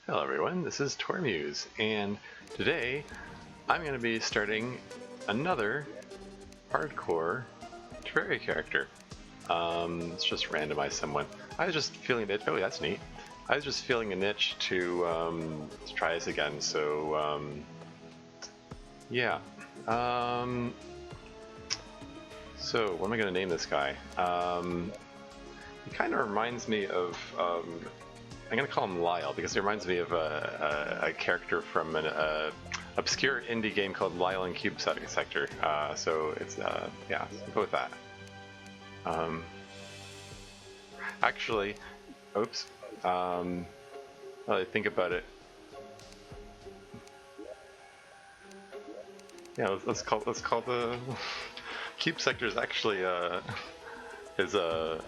Hello everyone, this is Tormuse, and today I'm going to be starting another hardcore Terraria character. Let's just randomize someone. I was just feeling it. Oh, that's neat. I was just feeling an itch to try this again, so yeah. So what am I going to name this guy? He kind of reminds me of I'm going to call him Lyle because it reminds me of a character from an obscure indie game called Lyle and Cube Sector. So it's, yeah, let's go with that. Actually, oops, well, I think about it. Yeah, let's call the Cube Sector is actually is a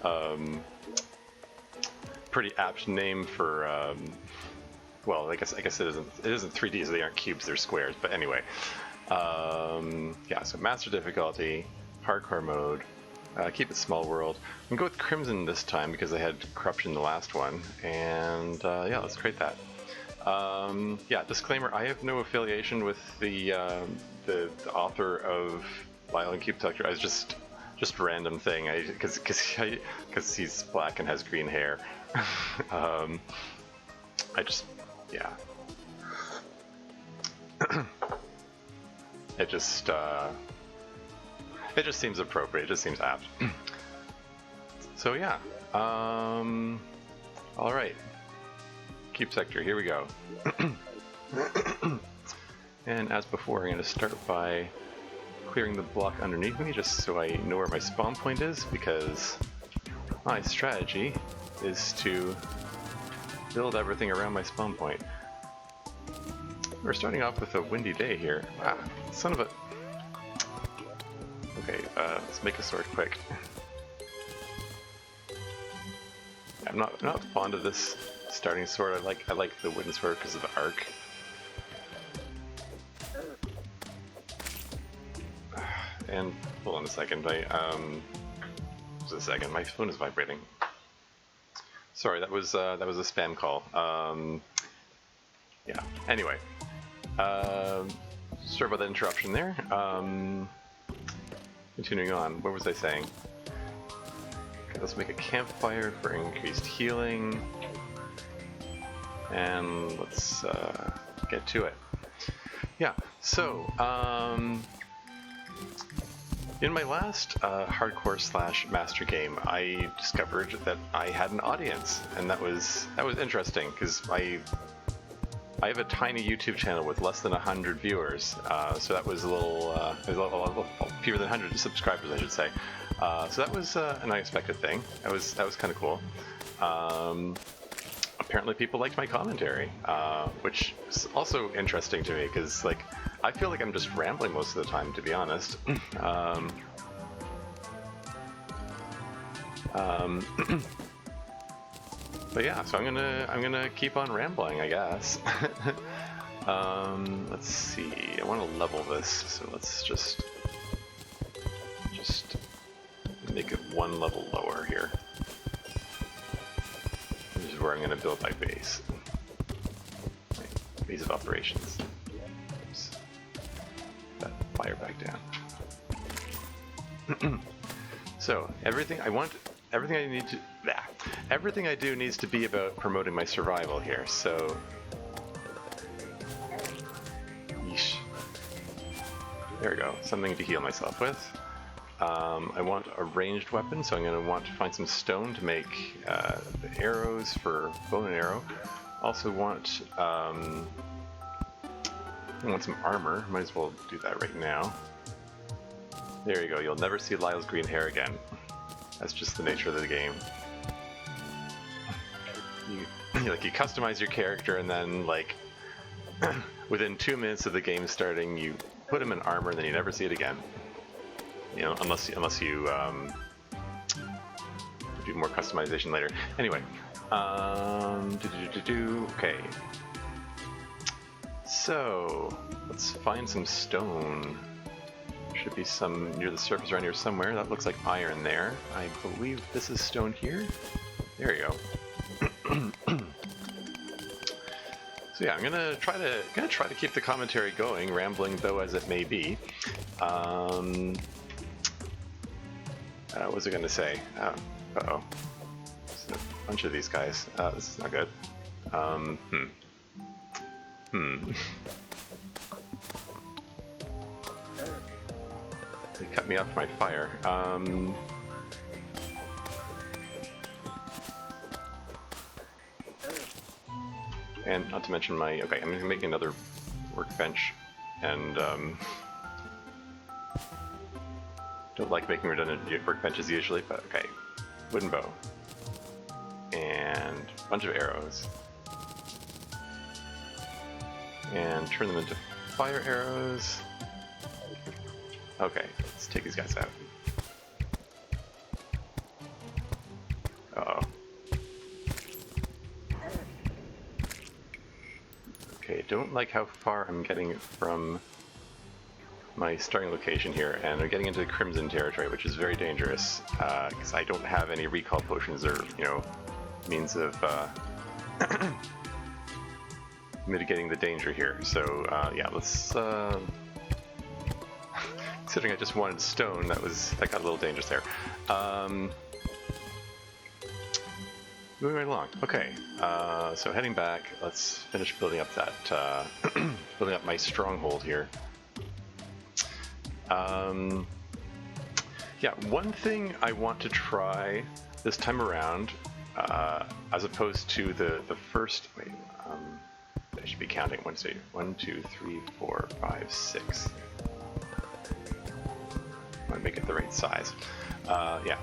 pretty apt name for well, I guess it isn't 3D, so they aren't cubes, they're squares. But anyway, yeah. So master difficulty, hardcore mode, keep it small world. I'm gonna go with Crimson this time because I had corruption the last one, and yeah, let's create that. Yeah, disclaimer: I have no affiliation with the author of Lyle and Cube Sector. I was just random thing, because he's black and has green hair. I just, yeah. It just seems appropriate. It just seems apt. So yeah. All right. Cube Sector. Here we go. And as before, I'm going to start by clearing the block underneath me, just so I know where my spawn point is, because my strategy is to build everything around my spawn point. We're starting off with a windy day here. Ah, son of a... Okay, let's make a sword quick. I'm not fond of this starting sword. I like the wooden sword because of the arc. And hold on a second, just a second, my phone is vibrating. Sorry, that was a spam call. Yeah. Anyway, sorry about that interruption there. Continuing on, what was I saying? Okay, let's make a campfire for increased healing, and let's get to it. Yeah. So, in my last hardcore / master game, I discovered that I had an audience, and that was interesting because I have a tiny YouTube channel with less than 100 viewers, so that was a little fewer than 100 subscribers, I should say. So that was an unexpected thing. That was kind of cool. Apparently, people liked my commentary, which is also interesting to me because, like, I feel like I'm just rambling most of the time, to be honest. But yeah, so I'm gonna keep on rambling, I guess. Let's see. I want to level this, so let's just make it one level lower here. This is where I'm gonna build my base. My base of operations. Fire back down. So everything I do needs to be about promoting my survival here. So, yeesh. There we go. Something to heal myself with. I want a ranged weapon, so I'm going to want to find some stone to make the arrows for bow and arrow. Also want I want some armor. Might as well do that right now. There you go. You'll never see Lyle's green hair again. That's just the nature of the game. You customize your character, and then like within 2 minutes of the game starting, you put him in armor, and then you never see it again. You know, unless you do more customization later. Anyway, okay. So, let's find some stone. Should be some near the surface around here somewhere. That looks like iron there. I believe this is stone here. There you go. So yeah, I'm gonna try to keep the commentary going, rambling though as it may be. What was I gonna say? Uh-oh. There's a bunch of these guys. This is not good. They cut me off my fire. And not to mention my... Okay, I'm gonna make another workbench, and don't like making redundant workbenches usually, but okay. Wooden bow. And a bunch of arrows. And turn them into fire arrows. Okay, let's take these guys out. Uh-oh. Okay, don't like how far I'm getting from my starting location here, and I'm getting into the Crimson territory, which is very dangerous, because I don't have any recall potions or, you know, means of mitigating the danger here. So, yeah, let's... Considering I just wanted stone, that got a little dangerous there. Moving right along. Okay, so heading back, let's finish building up that, building up my stronghold here. Yeah, one thing I want to try this time around, as opposed to the first, wait, I should be counting, 1, 2, 3, 4, 5, 6. I want to make it the right size. Yeah.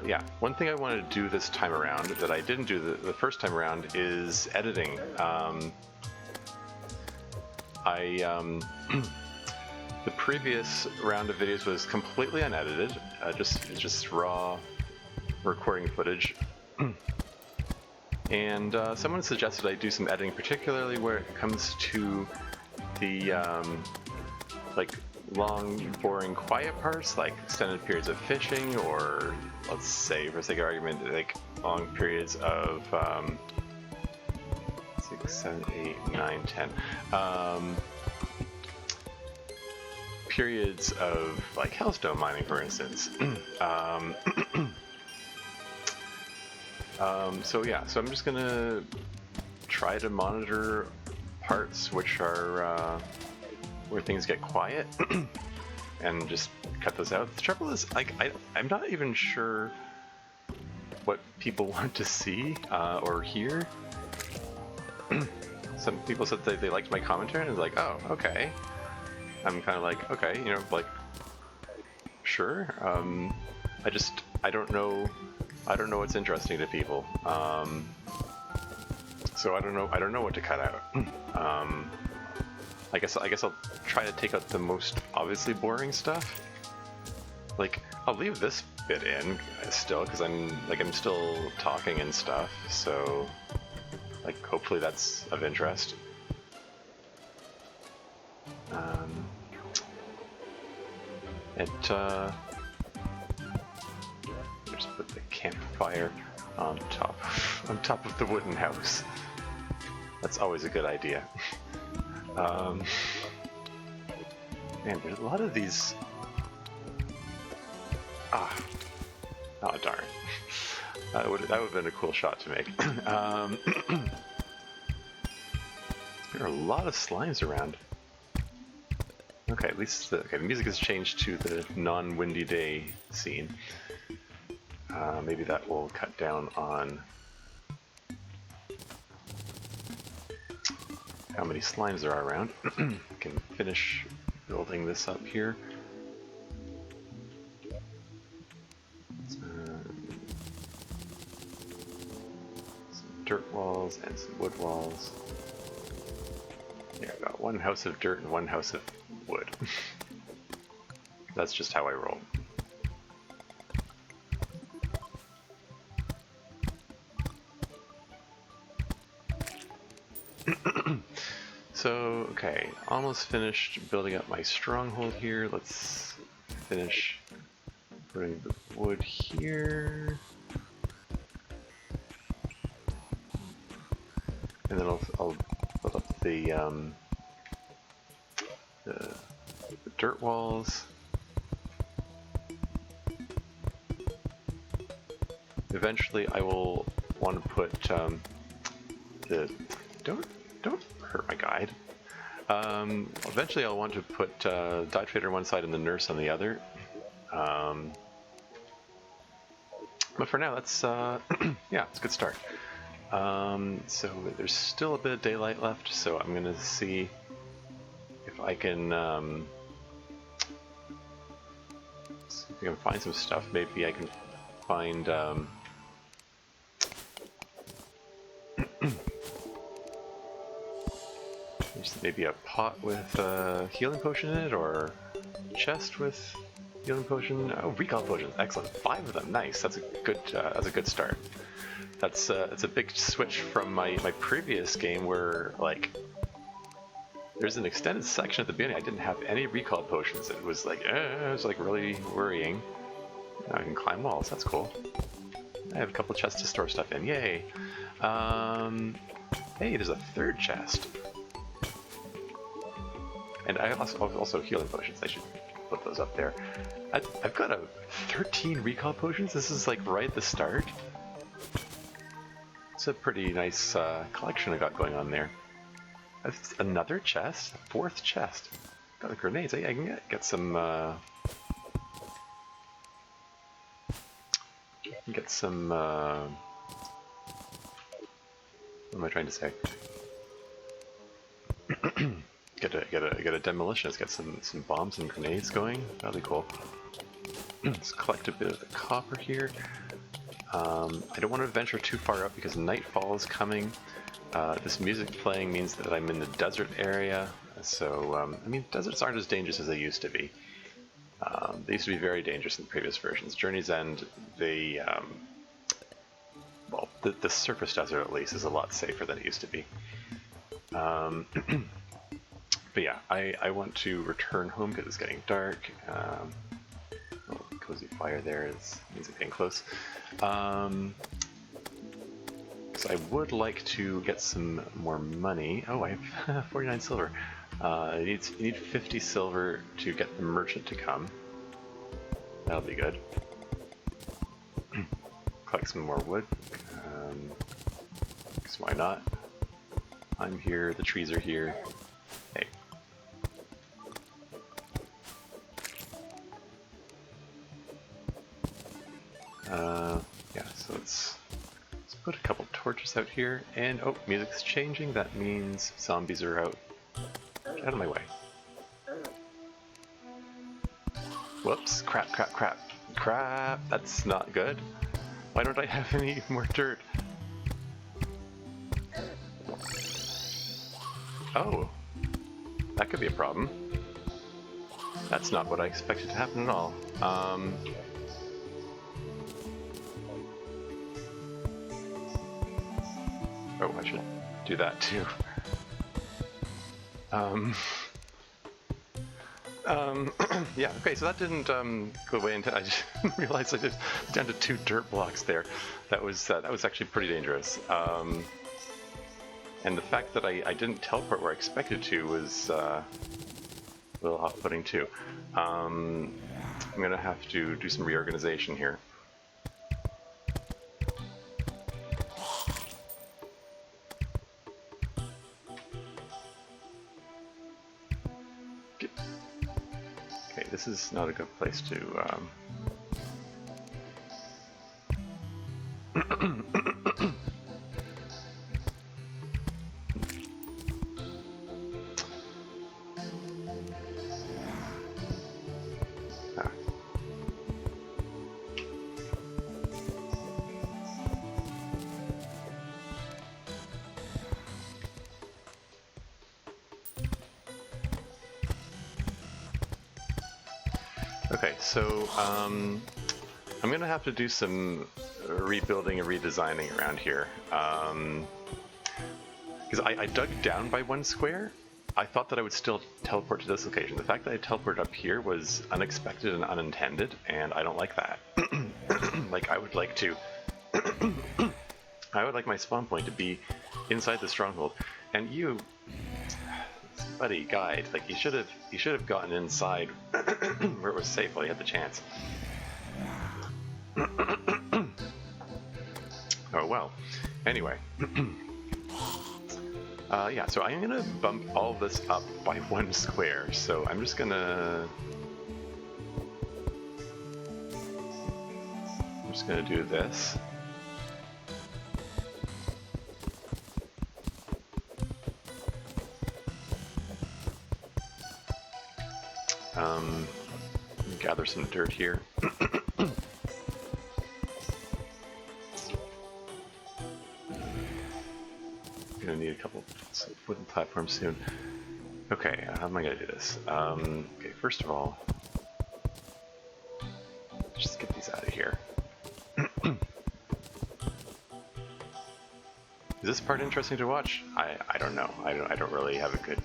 Yeah, one thing I wanted to do this time around that I didn't do the first time around is editing. The previous round of videos was completely unedited, just raw recording footage. And someone suggested I do some editing, particularly where it comes to the like long, boring, quiet parts, like extended periods of fishing, or let's say, for sake of argument, like long periods of 6, 7, 8, 9, 10. Periods of like hellstone mining, for instance. So yeah, so I'm just gonna try to monitor parts which are where things get quiet and just cut those out. The trouble is, like, I'm not even sure what people want to see or hear. Some people said they liked my commentary, and it's like, oh, okay. I'm kind of like, okay, you know, like, sure. I don't know what's interesting to people. So I don't know what to cut out. I guess I'll try to take out the most obviously boring stuff. Like, I'll leave this bit in still, because I'm still talking and stuff, so like hopefully that's of interest. Just put the campfire on top of the wooden house. That's always a good idea. Man, there's a lot of these. Oh darn. That would have been a cool shot to make. There are a lot of slimes around. Okay, at least the music has changed to the non-windy day scene. Maybe that will cut down on how many slimes there are around. I can finish building this up here. Some dirt walls and some wood walls. Yeah, I got one house of dirt and one house of wood. That's just how I roll. So, okay, almost finished building up my stronghold here. Let's finish putting the wood here. And then I'll build up the dirt walls. Eventually, I will want to put the don't hurt my guide. Eventually, I'll want to put Dye Trader on one side and the Nurse on the other. But for now, that's yeah, it's a good start. So there's still a bit of daylight left, so I'm gonna see if I can find some stuff. Maybe I can find maybe a pot with a healing potion in it, or a chest with healing potion. Oh, recall potions, excellent! 5 of them, nice. That's a good start. That's it's a big switch from my previous game where like there's an extended section at the beginning I didn't have any recall potions. It was like really worrying. Now I can climb walls. That's cool. I have a couple chests to store stuff in. Yay! Hey, there's a 3rd chest. And I also healing potions. I should put those up there. I've got 13 recall potions. This is like right at the start. It's a pretty nice collection I got going on there. That's another chest, 4th chest. Got the grenades. I can get some. Get some. What am I trying to say? Get a demolitionist. Get some bombs and grenades going. That'll be cool. Let's collect a bit of the copper here. I don't want to venture too far up because nightfall is coming. This music playing means that I'm in the desert area. So I mean, deserts aren't as dangerous as they used to be. They used to be very dangerous in the previous versions. Journey's End, well, the surface desert at least is a lot safer than it used to be. But yeah, I want to return home because it's getting dark. Cozy fire there means it's getting close. So I would like to get some more money. Oh, I have 49 silver. You need 50 silver to get the merchant to come. That'll be good. Collect some more wood. Because why not? I'm here, the trees are here. Hey. Yeah, so let's put a couple torches out here. And, oh, music's changing. That means zombies are out. Get out of my way. Whoops, crap. Crap, that's not good. Why don't I have any more dirt? Oh, that could be a problem. That's not what I expected to happen at all. Oh, I should do that too. Yeah, okay, so that didn't go away until I just realized I just down to 2 dirt blocks there. That was actually pretty dangerous. And the fact that I didn't teleport where I expected to was a little off-putting too. I'm gonna have to do some reorganization here. Okay, this is not a good place to Okay, so I'm going to have to do some rebuilding and redesigning around here. Because I dug down by 1 square, I thought that I would still teleport to this location. The fact that I teleported up here was unexpected and unintended, and I don't like that. Like, I would like to... I would like my spawn point to be inside the stronghold. And you... buddy, guide, like, you should have gotten inside where it was safe while you had the chance. Oh well. Anyway. Yeah, so I'm gonna bump all of this up by 1 square, so I'm just gonna do this. Gather some dirt here. Gonna need a couple wooden platforms soon. Okay, how am I gonna do this? Okay, first of all, just get these out of here. Is this part interesting to watch? I don't know. I don't really have a good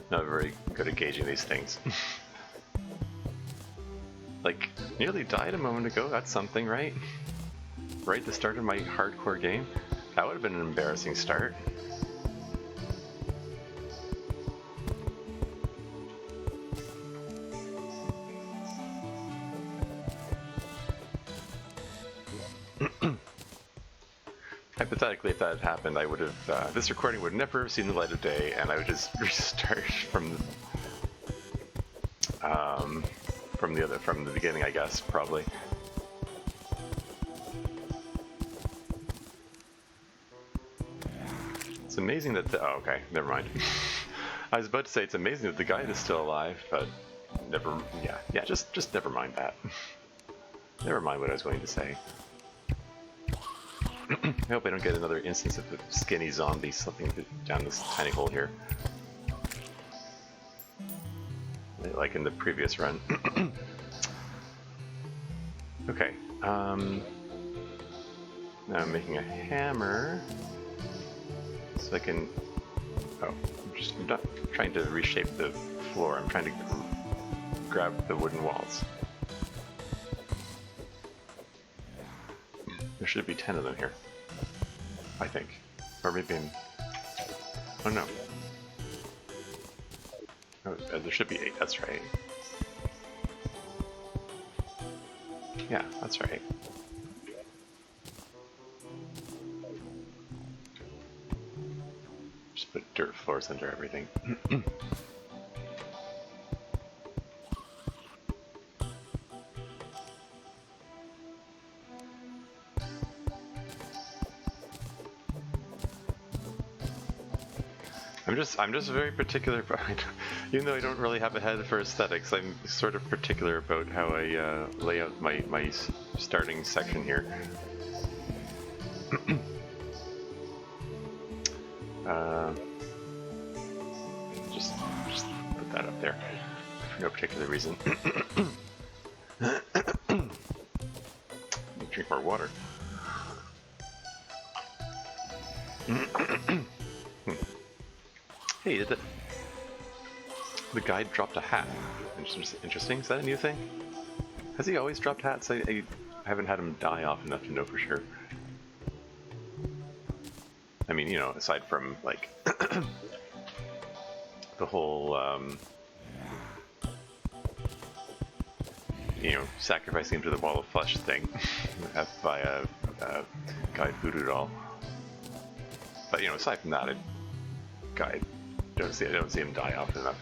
not very good at gauging these things. Like, nearly died a moment ago. That's something, right? Right at the start of my hardcore game. That would have been an embarrassing start. Hypothetically, if that had happened, I would have this recording would never have seen the light of day, and I would just restart from the beginning, I guess, probably. It's amazing that oh, okay, never mind. I was about to say it's amazing that the guide is still alive, but never. Yeah, just never mind that. Never mind what I was going to say. I hope I don't get another instance of the skinny zombie slipping down this tiny hole here, like in the previous run. Okay. Now I'm making a hammer. So I can... Oh, I'm not trying to reshape the floor, I'm trying to grab the wooden walls. There should be 10 of them here, I think. Or maybe in... Oh no. Oh, there should be 8, that's right. Yeah, that's right. Put dirt floors under everything. I'm just very particular. Even though I don't really have a head for aesthetics, I'm sort of particular about how I lay out my starting section here. Just put that up there for no particular reason. Drink more water. Hey, did the guide dropped a hat? Interesting. Is that a new thing? Has he always dropped hats? I haven't had him die off enough to know for sure. I mean, you know, aside from, like, the whole, you know, sacrificing him to the wall of flesh thing by a guide voodoo doll. But, you know, aside from that, I don't see him die often enough.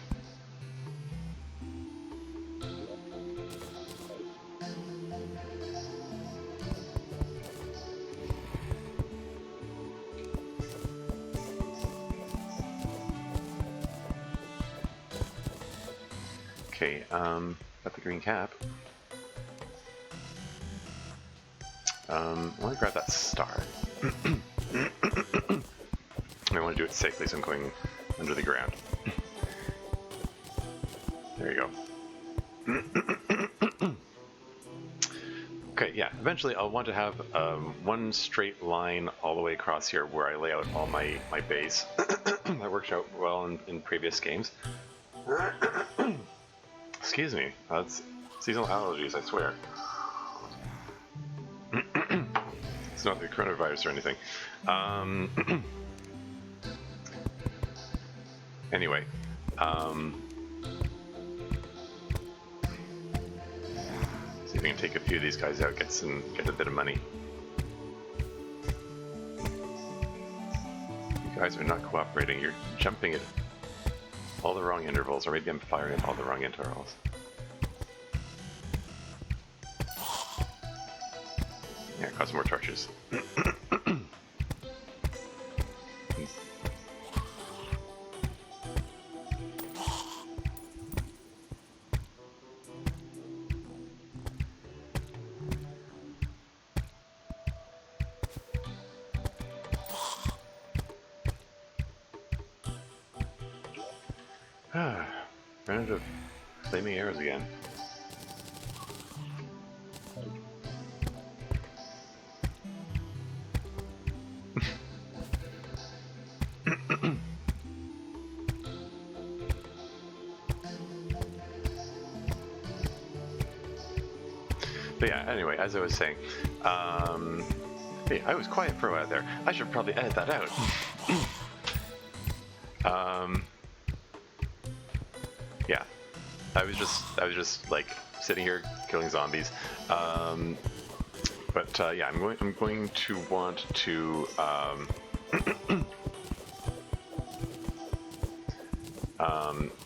Okay, got the green cap. I want to grab that star. I want to do it safely, so I'm going under the ground. There you go. Okay, yeah, eventually I'll want to have one straight line all the way across here where I lay out all my base. That worked out well in previous games. Excuse me, that's seasonal allergies, I swear. It's not the coronavirus or anything. Anyway, see if we can take a few of these guys out, get a bit of money. You guys are not cooperating. You're jumping at all the wrong intervals, or maybe I'm firing at all the wrong intervals. Yeah, cause some more torches. Ran out of flaming arrows again. But yeah, anyway, as I was saying, hey, I was quiet for a while there. I should probably edit that out. Yeah, I was just like sitting here killing zombies. But yeah, I'm going to want to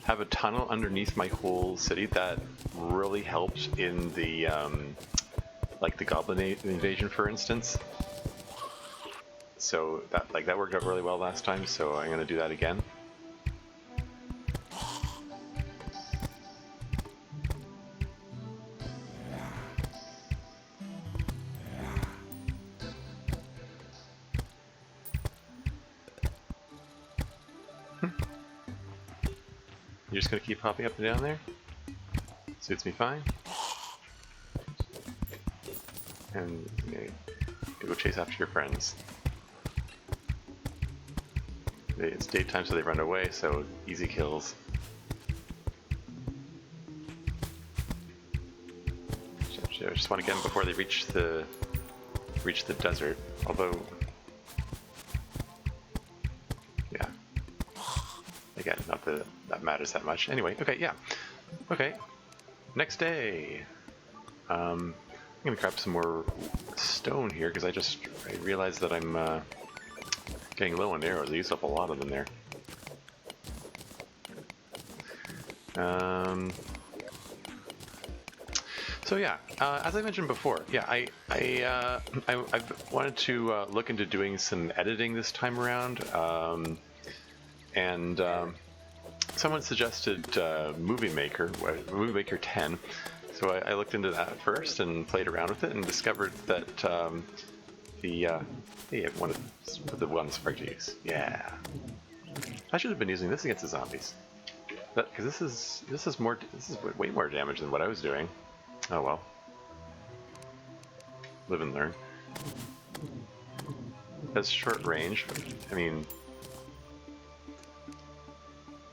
have a tunnel underneath my whole city. That really helped in the like the goblin invasion, for instance. So that worked out really well last time. So I'm going to do that again. You're just going to keep popping up and down there? Suits me fine. And go chase after your friends. It's daytime, so they run away, so easy kills. I just want to get them before they reach the desert. Although, yeah, again, not that that matters that much. Anyway, okay, yeah, okay. Next day, I'm gonna grab some more stone here because I realized that I'm getting low on arrows. I used up a lot of them there. So yeah, as I mentioned before, yeah, I've wanted to look into doing some editing this time around, and someone suggested Movie Maker 10. So I looked into that first and played around with it and discovered that hey, one of the one spark to use. Yeah, I should have been using this against the zombies, because this is way more damage than what I was doing. Oh well. Live and learn. Has short range. I mean,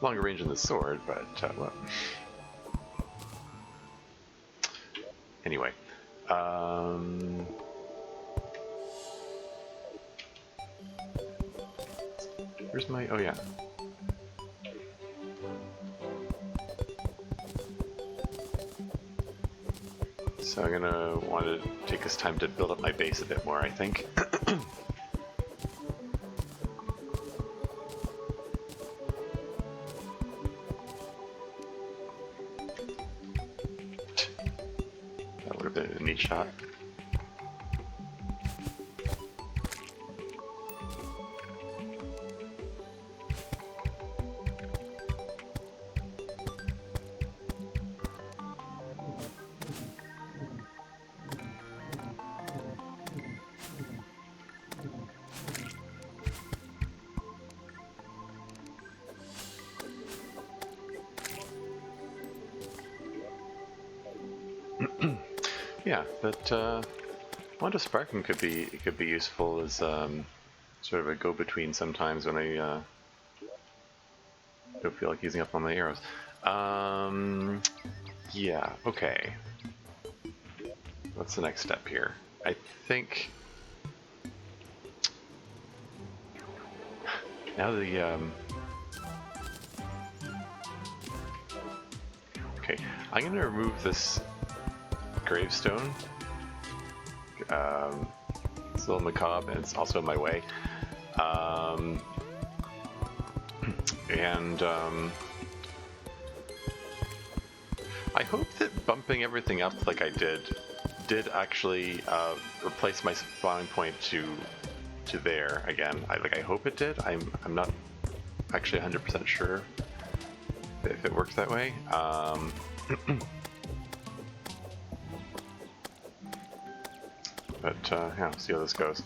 longer range than the sword, but well. Anyway, where's my? Oh yeah. So I'm gonna want to take this time to build up my base a bit more, I think. That would have been a neat shot. Yeah, but Wonder Sparkman could be useful as sort of a go-between sometimes when I don't feel like using up all my arrows. Yeah, okay. What's the next step here? I think now okay, I'm gonna remove this gravestone. It's a little macabre and it's also in my way. And I hope that bumping everything up like I did actually replace my spawning point to there again. I hope it did. I'm not actually 100% sure if it works that way. But yeah, we'll see how this goes.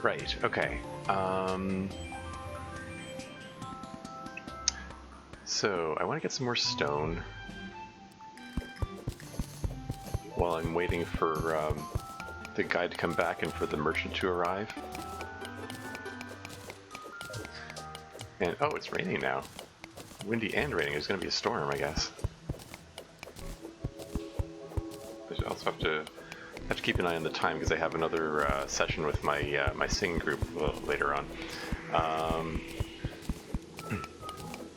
Right. Okay. So I want to get some more stone while I'm waiting for the guy to come back and for the merchant to arrive. And oh, it's raining now. Windy and raining. There's going to be a storm, I guess. I also have to keep an eye on the time because I have another session with my my singing group later on.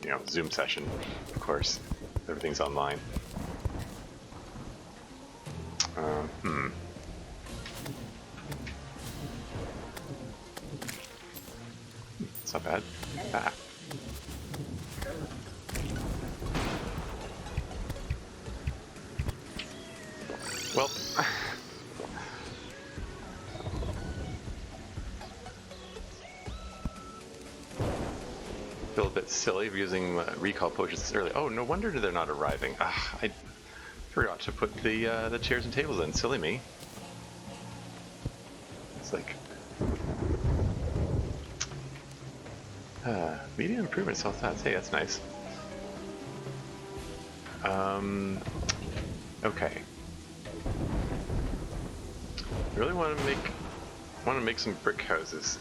You know, Zoom session, of course. Everything's online. It's not bad. Ah. Well, feel a bit silly using recall potions this early. Oh, no wonder they're not arriving. I forgot to put the chairs and tables in. Silly me. It's like medium improvement self stats. Hey, that's nice. Okay. I really want to make some brick houses.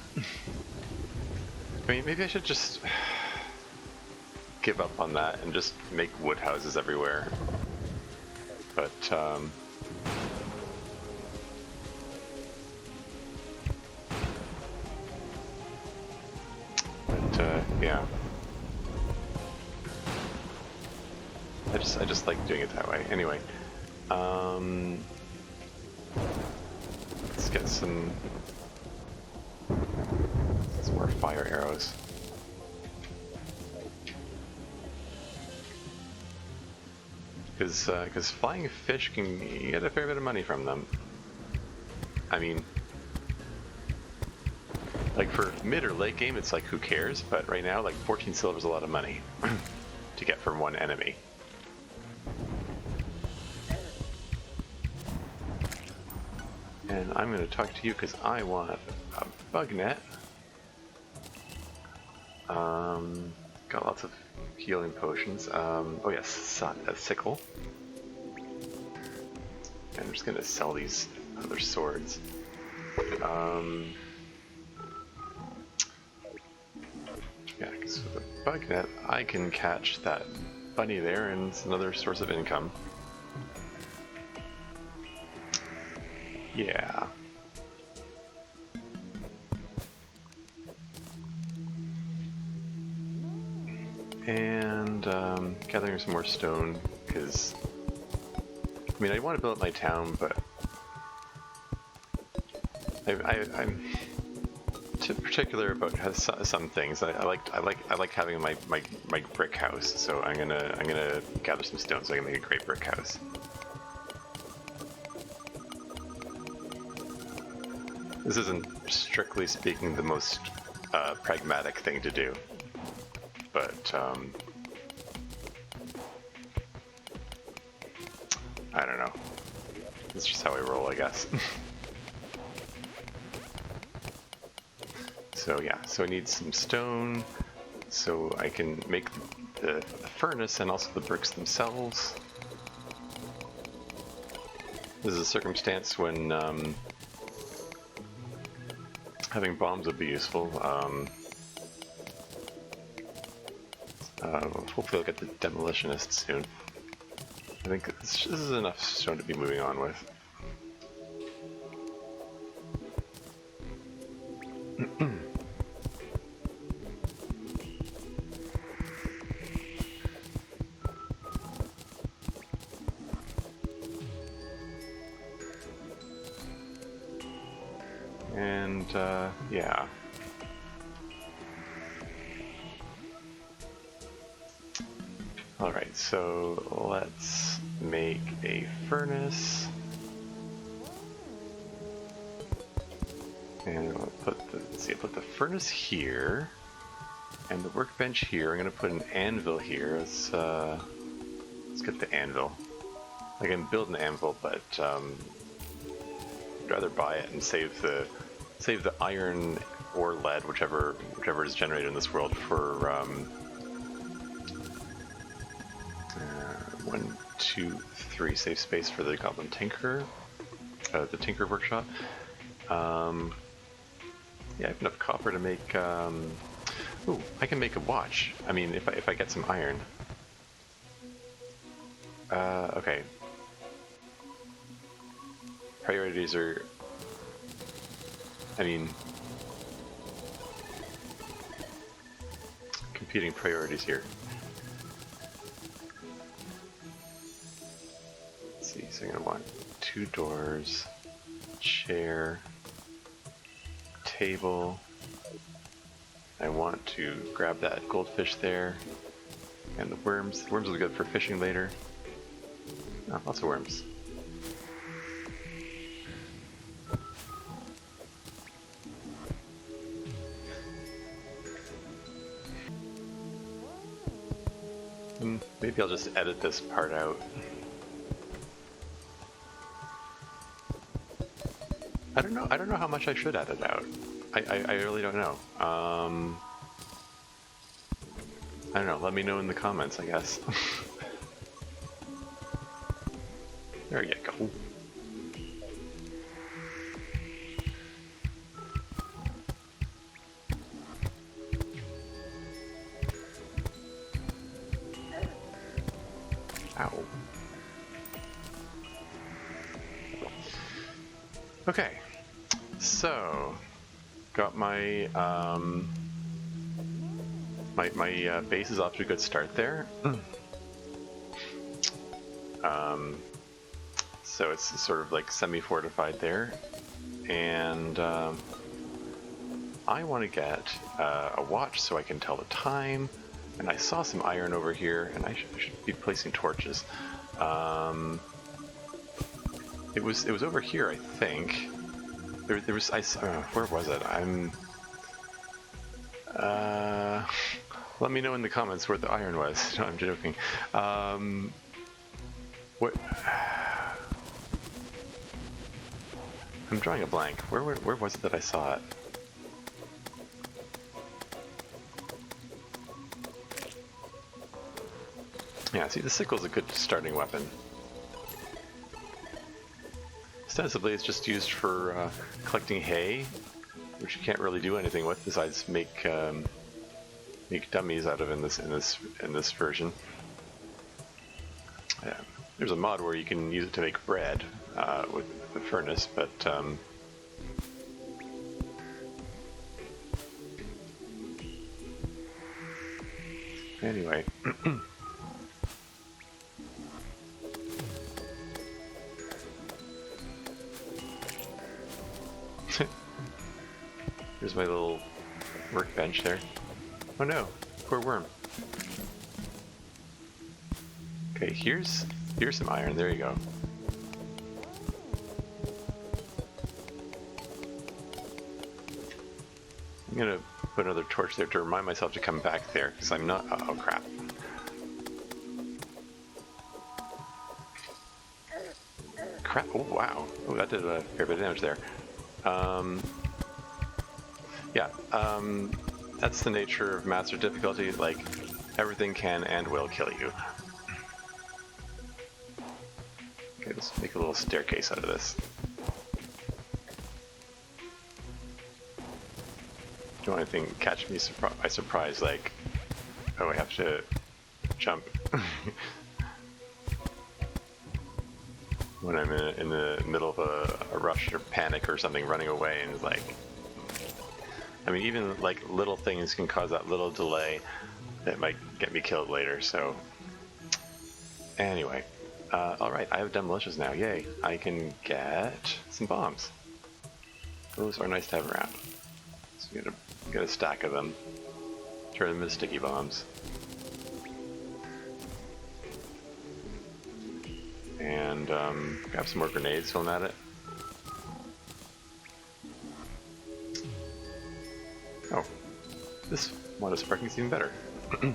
I mean, maybe I should just give up on that and just make wood houses everywhere. But yeah. I just like doing it that way. Anyway, let's get some more fire arrows. Because flying fish you get a fair bit of money from them. I mean, like for mid or late game, it's like who cares? But right now, like 14 silver is a lot of money to get from one enemy. And I'm going to talk to you because I want a bug net. Got lots of healing potions. Oh yes, a sickle. And I'm just going to sell these other swords. Yeah, because with a bug net, I can catch that bunny there, and it's another source of income. Yeah. And gathering some more stone, because I mean I want to build up my town, but I'm particular about some things. I like having my brick house, so I'm gonna gather some stone so I can make a great brick house. This isn't, strictly speaking, the most pragmatic thing to do, but I don't know. It's just how I roll, I guess. So yeah, so I need some stone so I can make the furnace and also the bricks themselves. this is a circumstance when having bombs would be useful. Hopefully I'll get the demolitionist soon. I think this is enough stone to be moving on with. And, yeah. Alright, so let's make a furnace. And I'll put the, let's see, I'll put the furnace here, and the workbench here. I'm going to put an anvil here. Let's get the anvil. I can build an anvil, but I'd rather buy it and save the iron or lead, whichever is generated in this world, for 1, 2, 3 safe space for the Goblin Tinker, the Tinker Workshop. Yeah, I have enough copper to make. Ooh, I can make a watch. I mean, if I get some iron. Okay. Priorities are. I mean, competing priorities here. Let's see. So I'm gonna want 2 doors, chair, table. I want to grab that goldfish there, and the worms. The worms will be good for fishing later. Oh, lots of worms. Maybe I'll just edit this part out. I don't know how much I should edit out. I really don't know. I don't know. Let me know in the comments, I guess. There you go. Ow. Okay. So, got my my base is off to a good start there. So it's sort of like semi-fortified there, and I want to get a watch so I can tell the time. And I saw some iron over here, and I should be placing torches. It was over here, I think. There was where was it? Let me know in the comments where the iron was. No, I'm joking. What? I'm drawing a blank. Where was it that I saw it? Yeah, see, the sickle's a good starting weapon. Ostensibly, it's just used for collecting hay, which you can't really do anything with besides make dummies out of in this version. Yeah. There's a mod where you can use it to make bread with the furnace, but anyway. Here's my little workbench there. Oh no, poor worm. Okay, here's some iron. There you go. I'm gonna put another torch there to remind myself to come back there, because I'm not. Oh crap. Crap. Oh wow. Oh, that did a fair bit of damage there. Yeah, that's the nature of master difficulty. Like, everything can and will kill you. Okay, let's make a little staircase out of this. Don't want anything catch me by surprise, like, oh, I have to jump when I'm in the middle of a rush or panic or something, running away, and like, I mean, even like little things can cause that little delay that might get me killed later. So anyway, all right, I have demolitions now. Yay! I can get some bombs. Those are nice to have around. So get a stack of them. Turn them into sticky bombs. And grab some more grenades while I'm at it. Oh, this one is sparking even better. And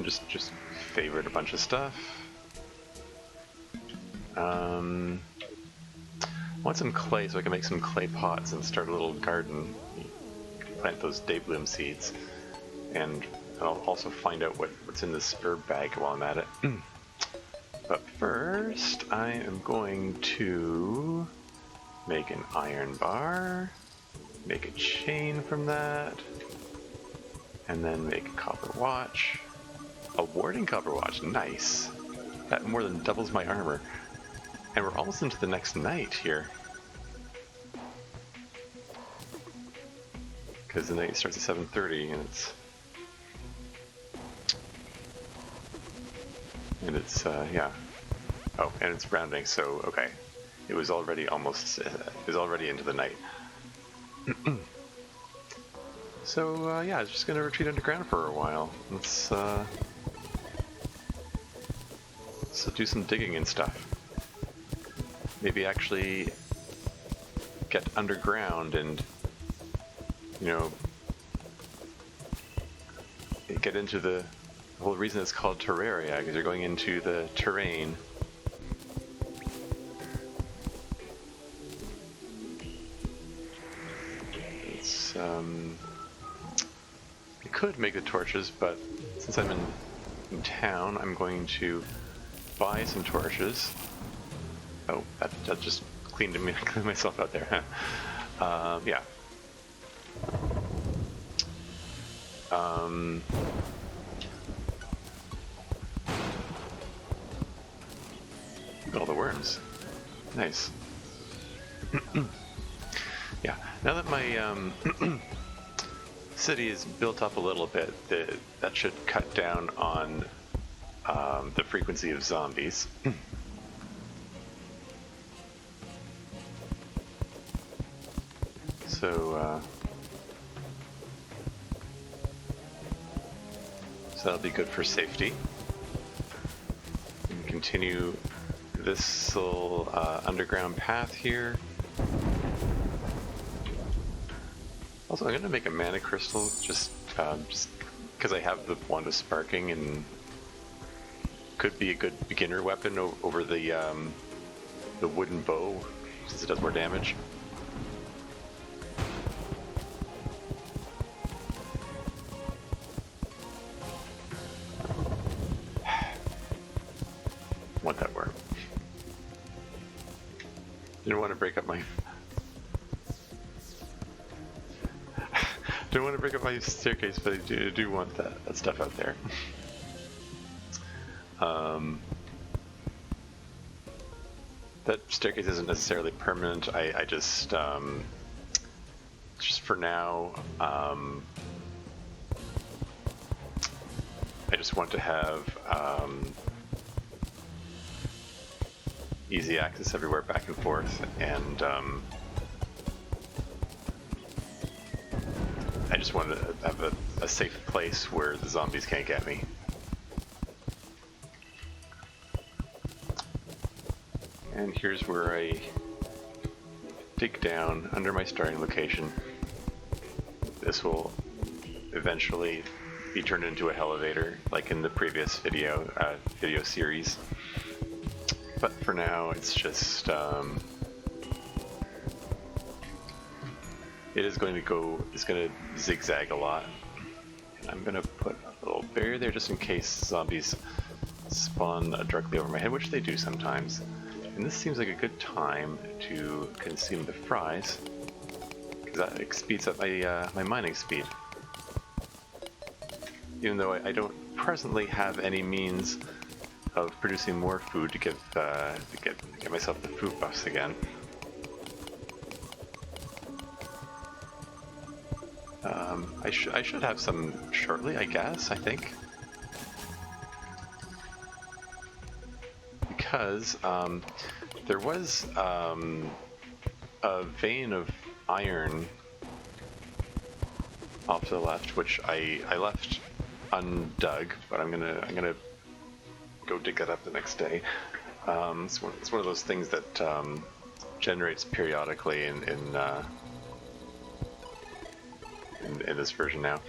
just favorite a bunch of stuff. I want some clay so I can make some clay pots and start a little garden. Plant those daybloom seeds, and I'll also find out what's in this herb bag while I'm at it. But first, I am going to make an iron bar, make a chain from that, and then make a copper watch. A warding copper watch, nice. That more than doubles my armor. And we're almost into the next night here. Because the night starts at 7:30 and it's yeah. Oh, and it's rounding, so okay. It was already into the night. So yeah, I was just gonna retreat underground for a while. Let's do some digging and stuff. Maybe actually get underground and, you know, get into the whole reason it's called Terraria, because you're going into the terrain. It's I could make the torches, but since I'm in town, I'm going to buy some torches. Oh, that just cleaned myself out there. Yeah. Look at all the worms. Nice. Yeah. Now that my city is built up a little bit, that should cut down on the frequency of zombies. So that'll be good for safety. And continue this little underground path here. Also, I'm going to make a mana crystal just because I have the wand of sparking and could be a good beginner weapon over the wooden bow since it does more damage. Want that worm. Didn't want to break up my don't want to break up my staircase, but I do want that stuff out there. That staircase isn't necessarily permanent. I just for now, I just want to have easy access everywhere back and forth, and I just want to have a safe place where the zombies can't get me. And here's where I dig down under my starting location. This will eventually be turned into a elevator, like in the previous video series. But for now, it's just it's going to zigzag a lot. And I'm going to put a little barrier there just in case zombies spawn directly over my head, which they do sometimes. And this seems like a good time to consume the fries, because that speeds up my, my mining speed. Even though I don't presently have any means of producing more food to give to get myself the food buffs again. I should have some shortly, I guess, I think. Because there was a vein of iron off to the left, which I left undug, but I'm gonna go dig that up the next day. It's one of those things that generates periodically in this version now.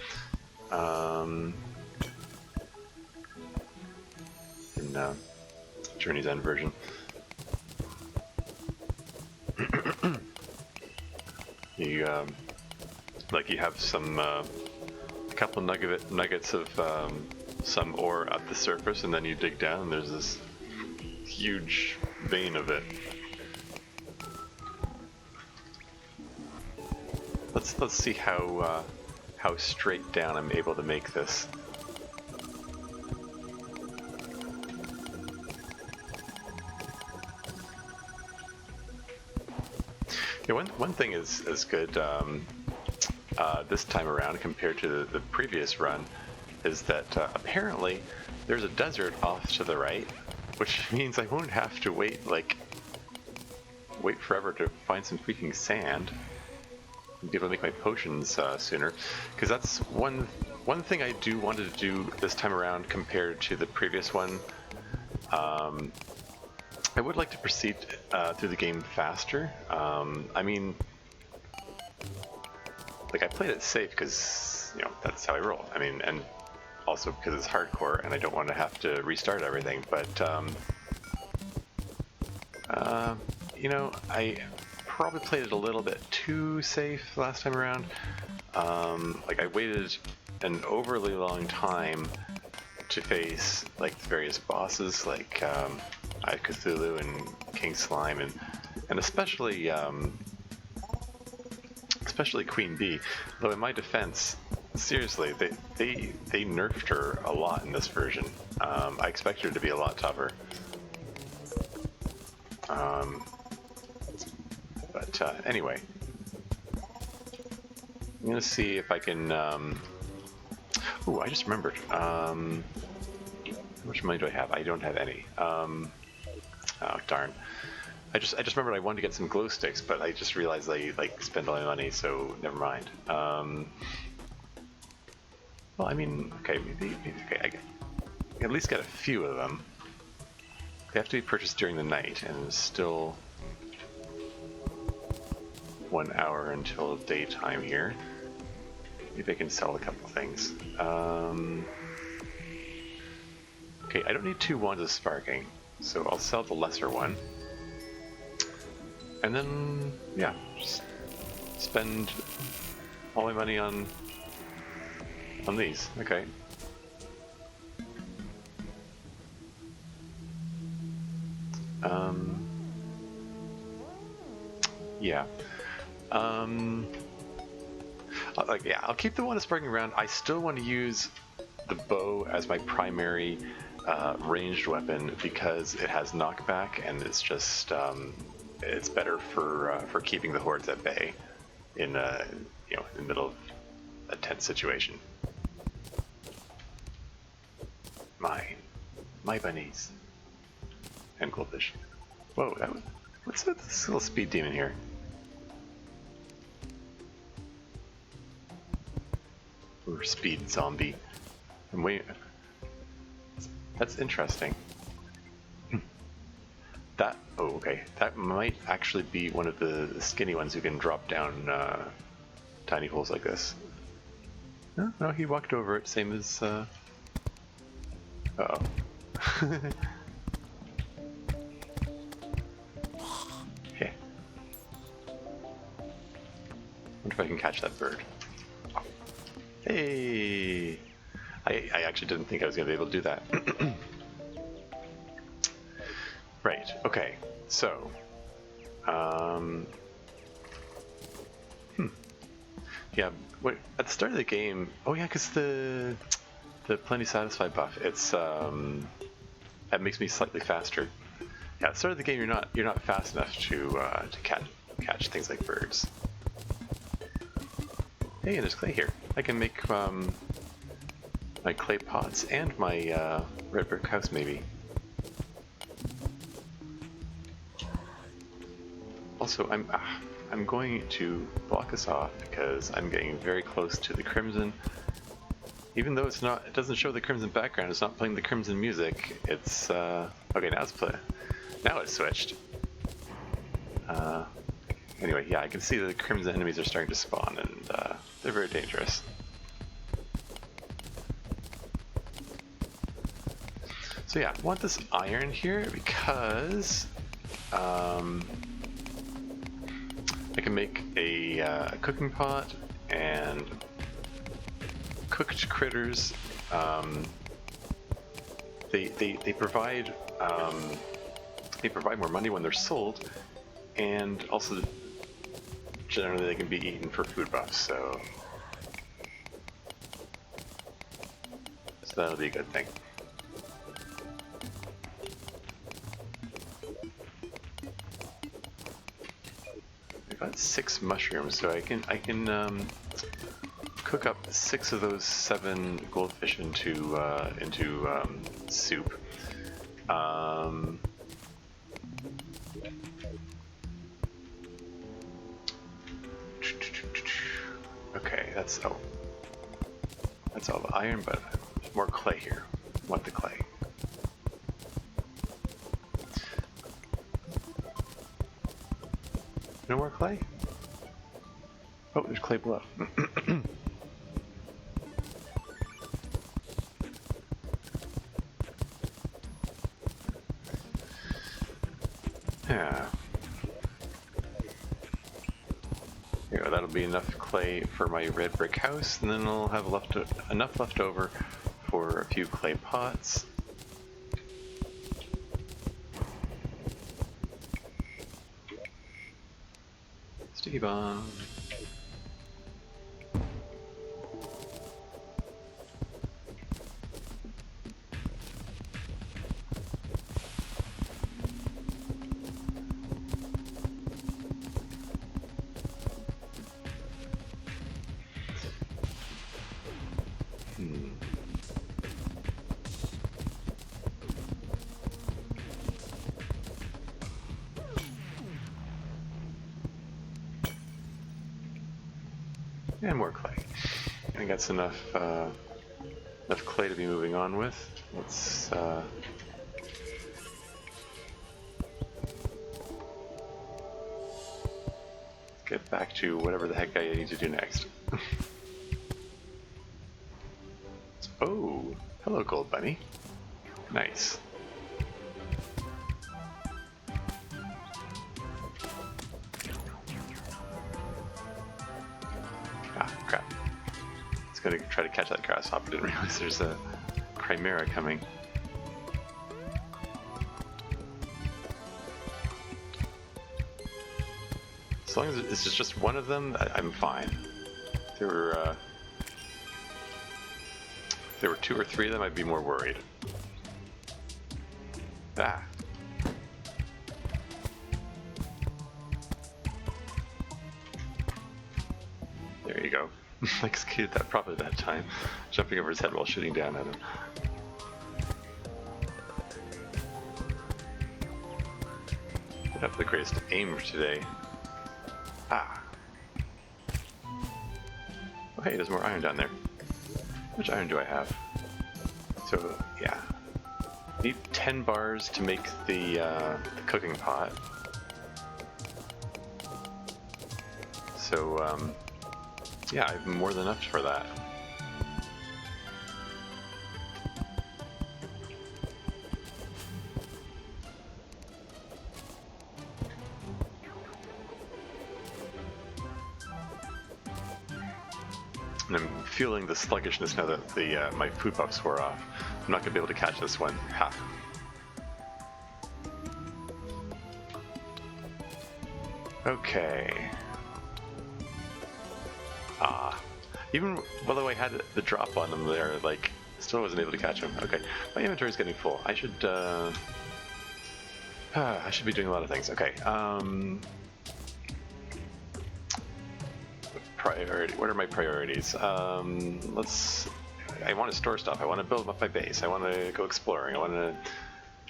In Journey's End version. You like you have some a couple nuggets of some ore at the surface, and then you dig down and there's this huge vein of it. Let's see how straight down I'm able to make this. Yeah, one thing is good this time around compared to the previous run is that apparently there's a desert off to the right, which means I won't have to wait forever to find some freaking sand and be able to make my potions sooner. Because that's one thing I do wanted to do this time around compared to the previous one. I would like to proceed through the game faster. I mean, like I played it safe because, you know, that's how I roll. I mean, and also because it's hardcore and I don't want to have to restart everything. But, you know, I probably played it a little bit too safe last time around. Like I waited an overly long time to face like the various bosses, like I had Cthulhu and King Slime, and especially Queen Bee. Though in my defense, seriously, they nerfed her a lot in this version. I expected her to be a lot tougher. But anyway, I'm gonna see if I can. Ooh, I just remembered. How much money do I have? I don't have any. Oh darn! I just remembered I wanted to get some glow sticks, but I just realized I like spend all my money, so never mind. Well, I mean, okay, maybe okay, I can at least get a few of them. They have to be purchased during the night, and it's still 1 hour until daytime here. Maybe I can sell a couple things. Okay, I don't need 2 wands of sparking, so I'll sell the lesser one. And then, yeah, just spend all my money on these. Okay. Yeah. Like, yeah, I'll keep the one that's sparking around. I still want to use the bow as my primary ranged weapon because it has knockback, and it's just it's better for keeping the hordes at bay in you know, in the middle of a tense situation. My bunnies and goldfish. Whoa, what's with this little speed demon here? Or speed zombie. And wait, that's interesting. That, oh, okay. That might actually be one of the skinny ones who can drop down tiny holes like this. No, he walked over it, same as, uh-oh. Okay. Wonder if I can catch that bird. Hey! I actually didn't think I was going to be able to do that. Right. Okay. So, um, yeah. Wait, at the start of the game. Oh yeah, because the Plenty Satisfied buff. It's that makes me slightly faster. Yeah, at the start of the game, you're not fast enough to catch things like birds. Hey, and there's clay here. I can make my clay pots and my red brick house maybe. Also, I'm going to block this off because I'm getting very close to the crimson. Even though it doesn't show the crimson background, it's not playing the crimson music. It's okay. Now it's now it's switched. Anyway, yeah, I can see the crimson enemies are starting to spawn, and they're very dangerous. So yeah, I want this iron here because I can make a cooking pot and cooked critters. They provide more money when they're sold, and also generally they can be eaten for food buffs. So that'll be a good thing. I've got 6 mushrooms, so I can cook up 6 of those 7 goldfish into soup. Okay, that's all the iron, but there's more clay here. I want the clay. No more clay? Oh, there's clay below. Yeah. Here, that'll be enough clay for my red brick house, and then I'll have enough left over for a few clay pots. Sticky bomb. And more clay. I think that's enough clay to be moving on with. Let's get back to whatever the heck I need to do next. Oh, hello, Gold Bunny. Nice. Ah, crap. I was gonna try to catch that grasshopper, didn't realize there's a chimera coming. As long as it's just one of them, I'm fine. If there were 2 or 3 of them, I'd be more worried. Ah. There you go. I executed that properly that time, jumping over his head while shooting down at him. Didn't have the greatest aim for today. Ah. Oh hey, there's more iron down there. Which iron do I have? So yeah, need 10 bars to make the cooking pot. So yeah, I have more than enough for that. And I'm feeling the sluggishness now that my food buffs wore off. I'm not going to be able to catch this one. Ha. Okay. Ah. Even although I had the drop on them there, like, still wasn't able to catch them. Okay. My inventory's getting full. I should be doing a lot of things. Okay. Priority. What are my priorities? I want to store stuff. I want to build up my base. I want to go exploring. I want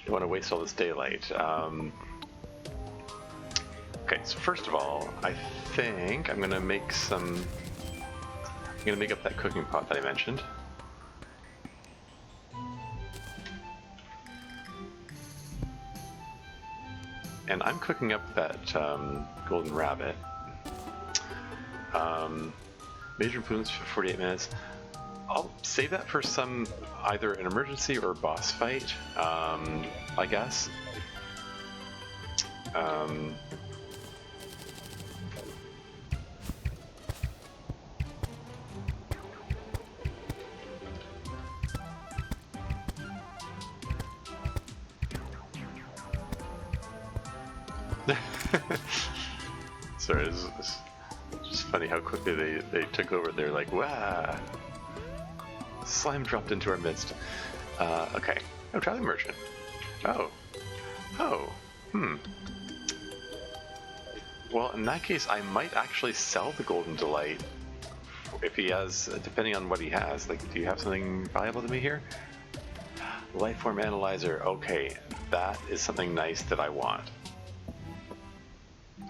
to waste all this daylight. Okay, so first of all, I think I'm gonna make some. I'm gonna make up that cooking pot that I mentioned. And I'm cooking up that golden rabbit. Major improvements for 48 minutes. I'll save that for some, either an emergency or boss fight, I guess. Sorry, it's just funny how quickly they took over. They're like, wow! Slime dropped into our midst. Okay. Oh, try the merchant. Oh. Well, in that case, I might actually sell the Golden Delight if he has, depending on what he has. Like, do you have something valuable to me here? Lifeform Analyzer. Okay, that is something nice that I want.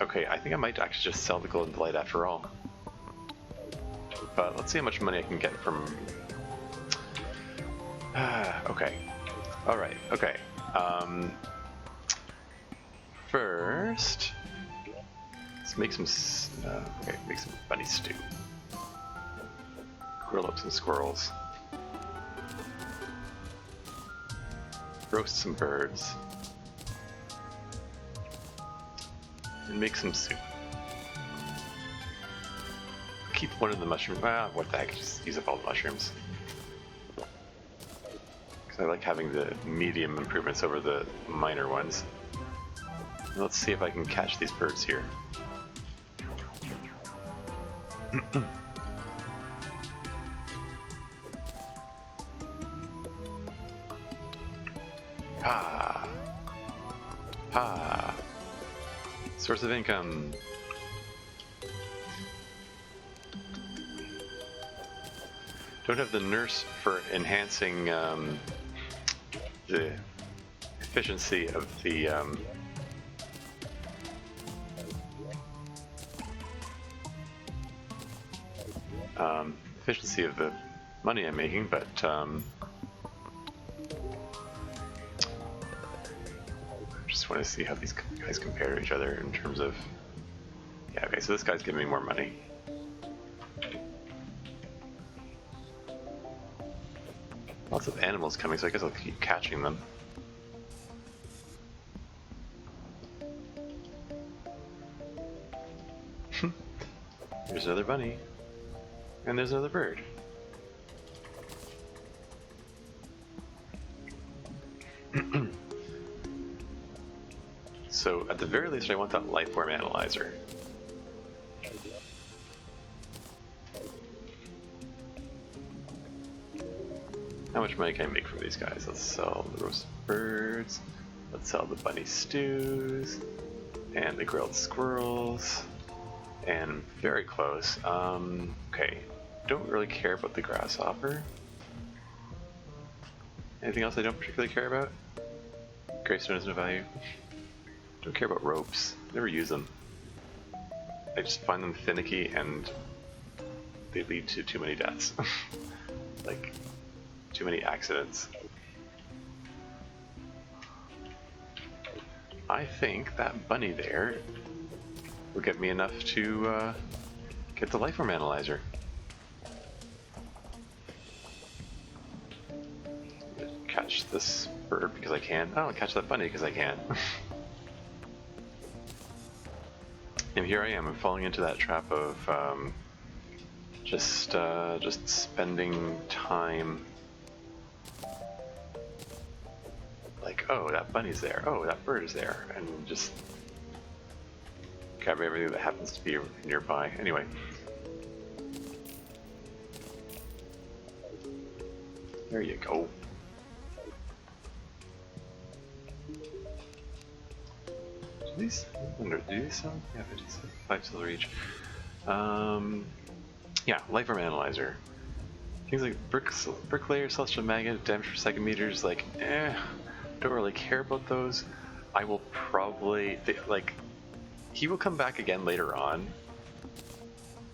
Okay, I think I might actually just sell the Golden Delight after all. But let's see how much money I can get from... okay. Alright, okay. First... let's make some... okay, make some bunny stew. Grill up some squirrels. Roast some birds. And make some soup. Keep one of the mushrooms. Well, what the heck? Just use up all the mushrooms. Because I like having the medium improvements over the minor ones. Let's see if I can catch these birds here. Source of income. Don't have the nurse for enhancing the efficiency of the efficiency of the money I'm making, but just want to see how these guys compare to each other in terms of... yeah, okay, so this guy's giving me more money. Lots of animals coming, so I guess I'll keep catching them. There's another bunny. And there's another bird. So, at the very least, I want that Lifeform Analyzer. How much money can I make from these guys? Let's sell the roast birds. Let's sell the bunny stews. And the grilled squirrels. And very close. Okay. Don't really care about the grasshopper. Anything else I don't particularly care about? Gravestone has no value. Don't care about ropes. Never use them. I just find them finicky and they lead to too many deaths. Like, too many accidents. I think that bunny there will get me enough to get the Lifeform Analyzer. Catch this bird because I can. Oh, I'll catch that bunny because I can. And here I am. I'm falling into that trap of just spending time. Like, oh, that bunny's there. Oh, that bird is there, and just grab everything that happens to be nearby. Anyway. There you go. Do these sound? Yeah, they do. 5 silver each. Yeah, Life Arm Analyzer. Things like Bricklayer, Celestial Magnet, damage per second meters, like, don't really care about those. I will probably, like, he will come back again later on.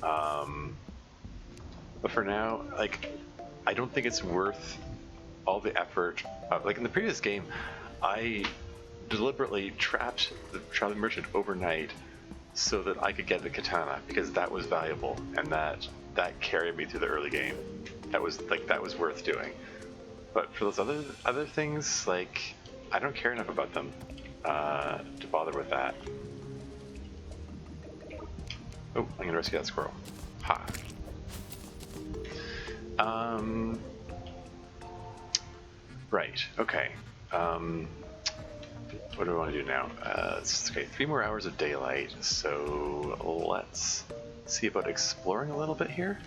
But for now, like, I don't think it's worth all the effort. Like in the previous game, I deliberately trapped the traveling merchant overnight so that I could get the katana, because that was valuable, and that carried me through the early game. That was worth doing. But for those other things, like, I don't care enough about them to bother with that. Oh, I'm gonna rescue that squirrel. Ha. Right. Okay. What do I want to do now? Okay, 3 more hours of daylight, so let's see about exploring a little bit here.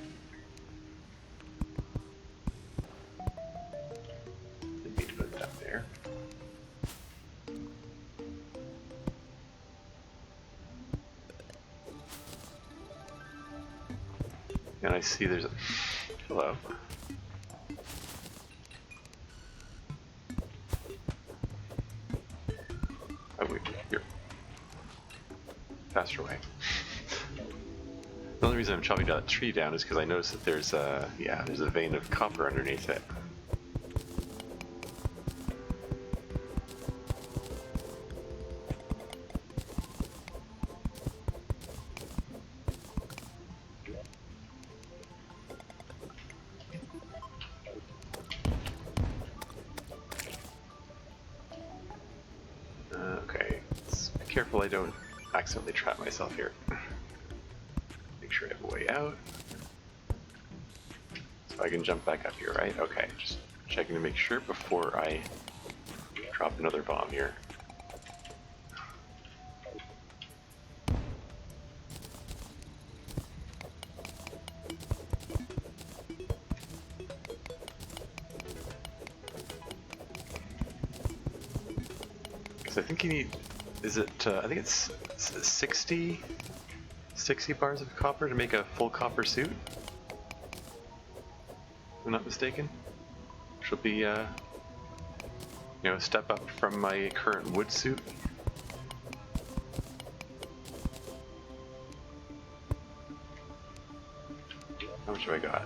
Didn't need to put that there. And I see there's a... Hello. Oh wait, here. Faster way. The only reason I'm chopping that tree down is because I noticed that there's a vein of copper underneath it. Okay, let's be careful I don't accidentally trap myself here. Make sure I have a way out. So I can jump back up here, right? Okay, just checking to make sure before I drop another bomb here. I think you need, is it, I think it's 60 bars of copper to make a full copper suit? If I'm not mistaken. Which will be, you know, a step up from my current wood suit. How much have I got?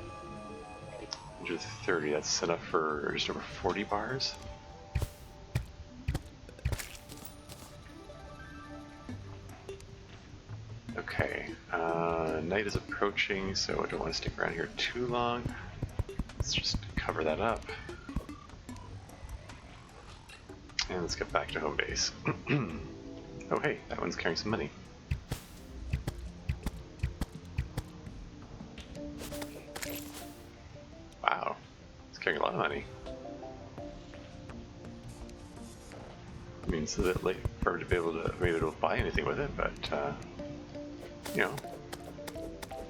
130, that's enough for just over 40 bars. Okay, night is approaching, so I don't want to stick around here too long. Let's just cover that up. And let's get back to home base. Oh hey, that one's carrying some money. Wow, it's carrying a lot of money. I mean, it's a bit late for her to be able to buy anything with it, but you know,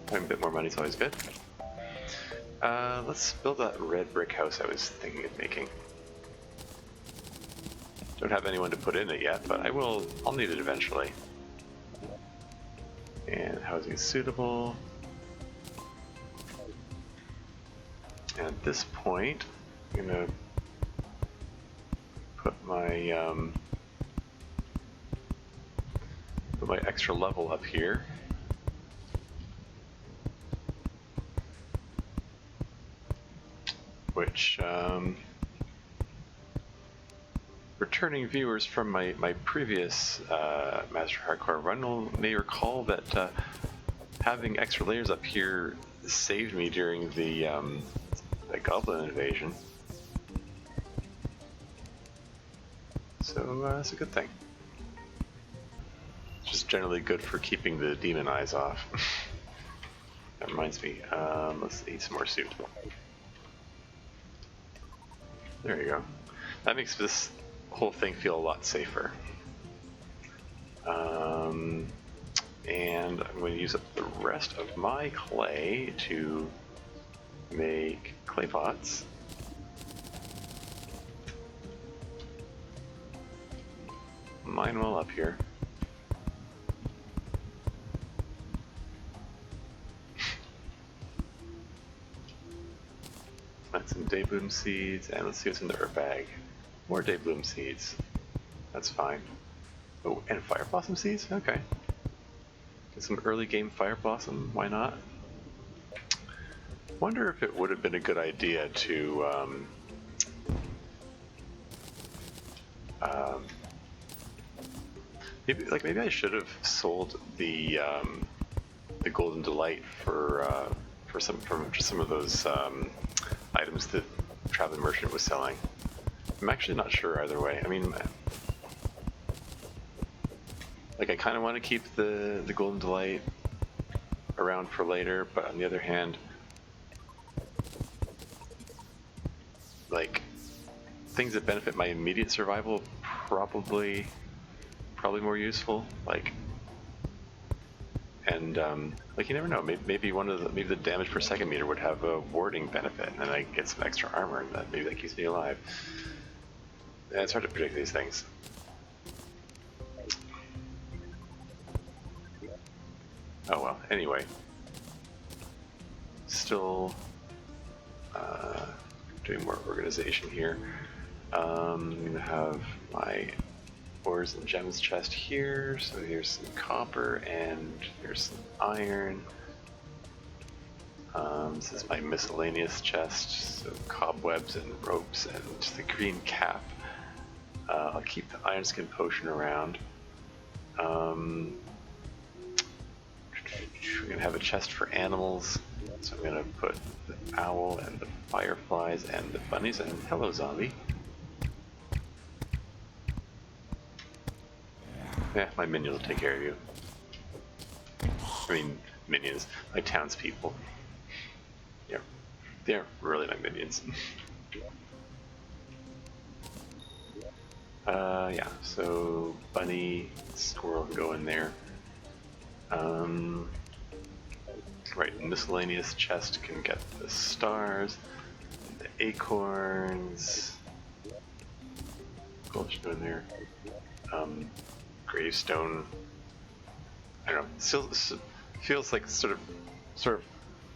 having a bit more money is always good. Let's build that red brick house I was thinking of making. Don't have anyone to put in it yet, but I'll need it eventually. And housing is suitable. And at this point, I'm gonna put my extra level up here. Which returning viewers from my previous Master Hardcore run may recall that having extra layers up here saved me during the goblin invasion. So that's a good thing. It's just generally good for keeping the demon eyes off. That reminds me, let's eat some more soup. There you go. That makes this whole thing feel a lot safer. And I'm going to use up the rest of my clay to make clay pots. Mine well up here. Plant some daybloom seeds, and let's see what's in the herb bag. More daybloom seeds. That's fine. Oh, and fire blossom seeds? Okay. Get some early game fire blossom, why not? Wonder if it would have been a good idea to maybe I should have sold the Golden Delight for some of those items that Traveling Merchant was selling. I'm actually not sure either way. I mean, like I kind of want to keep the Golden Delight around for later, but on the other hand, like things that benefit my immediate survival probably more useful. Like, and like you never know. Maybe the damage per second meter would have a warding benefit, and then I get some extra armor, and maybe that keeps me alive. And it's hard to predict these things. Oh well. Anyway, still doing more organization here. I'm gonna have my ores and gems chest here. So here's some copper and here's some iron. This is my miscellaneous chest, so cobwebs and ropes and the green cap. I'll keep the iron skin potion around. We're gonna have a chest for animals, so I'm gonna put the owl and the fireflies and the bunnies, and hello zombie. Yeah, my minions will take care of you. I mean, minions, my townspeople. Yeah, they're really my minions. Yeah, so bunny, squirrel can go in there. Right, miscellaneous chest can get the stars, the acorns. What else should go in there? Gravestone. I don't know. Still feels like sort of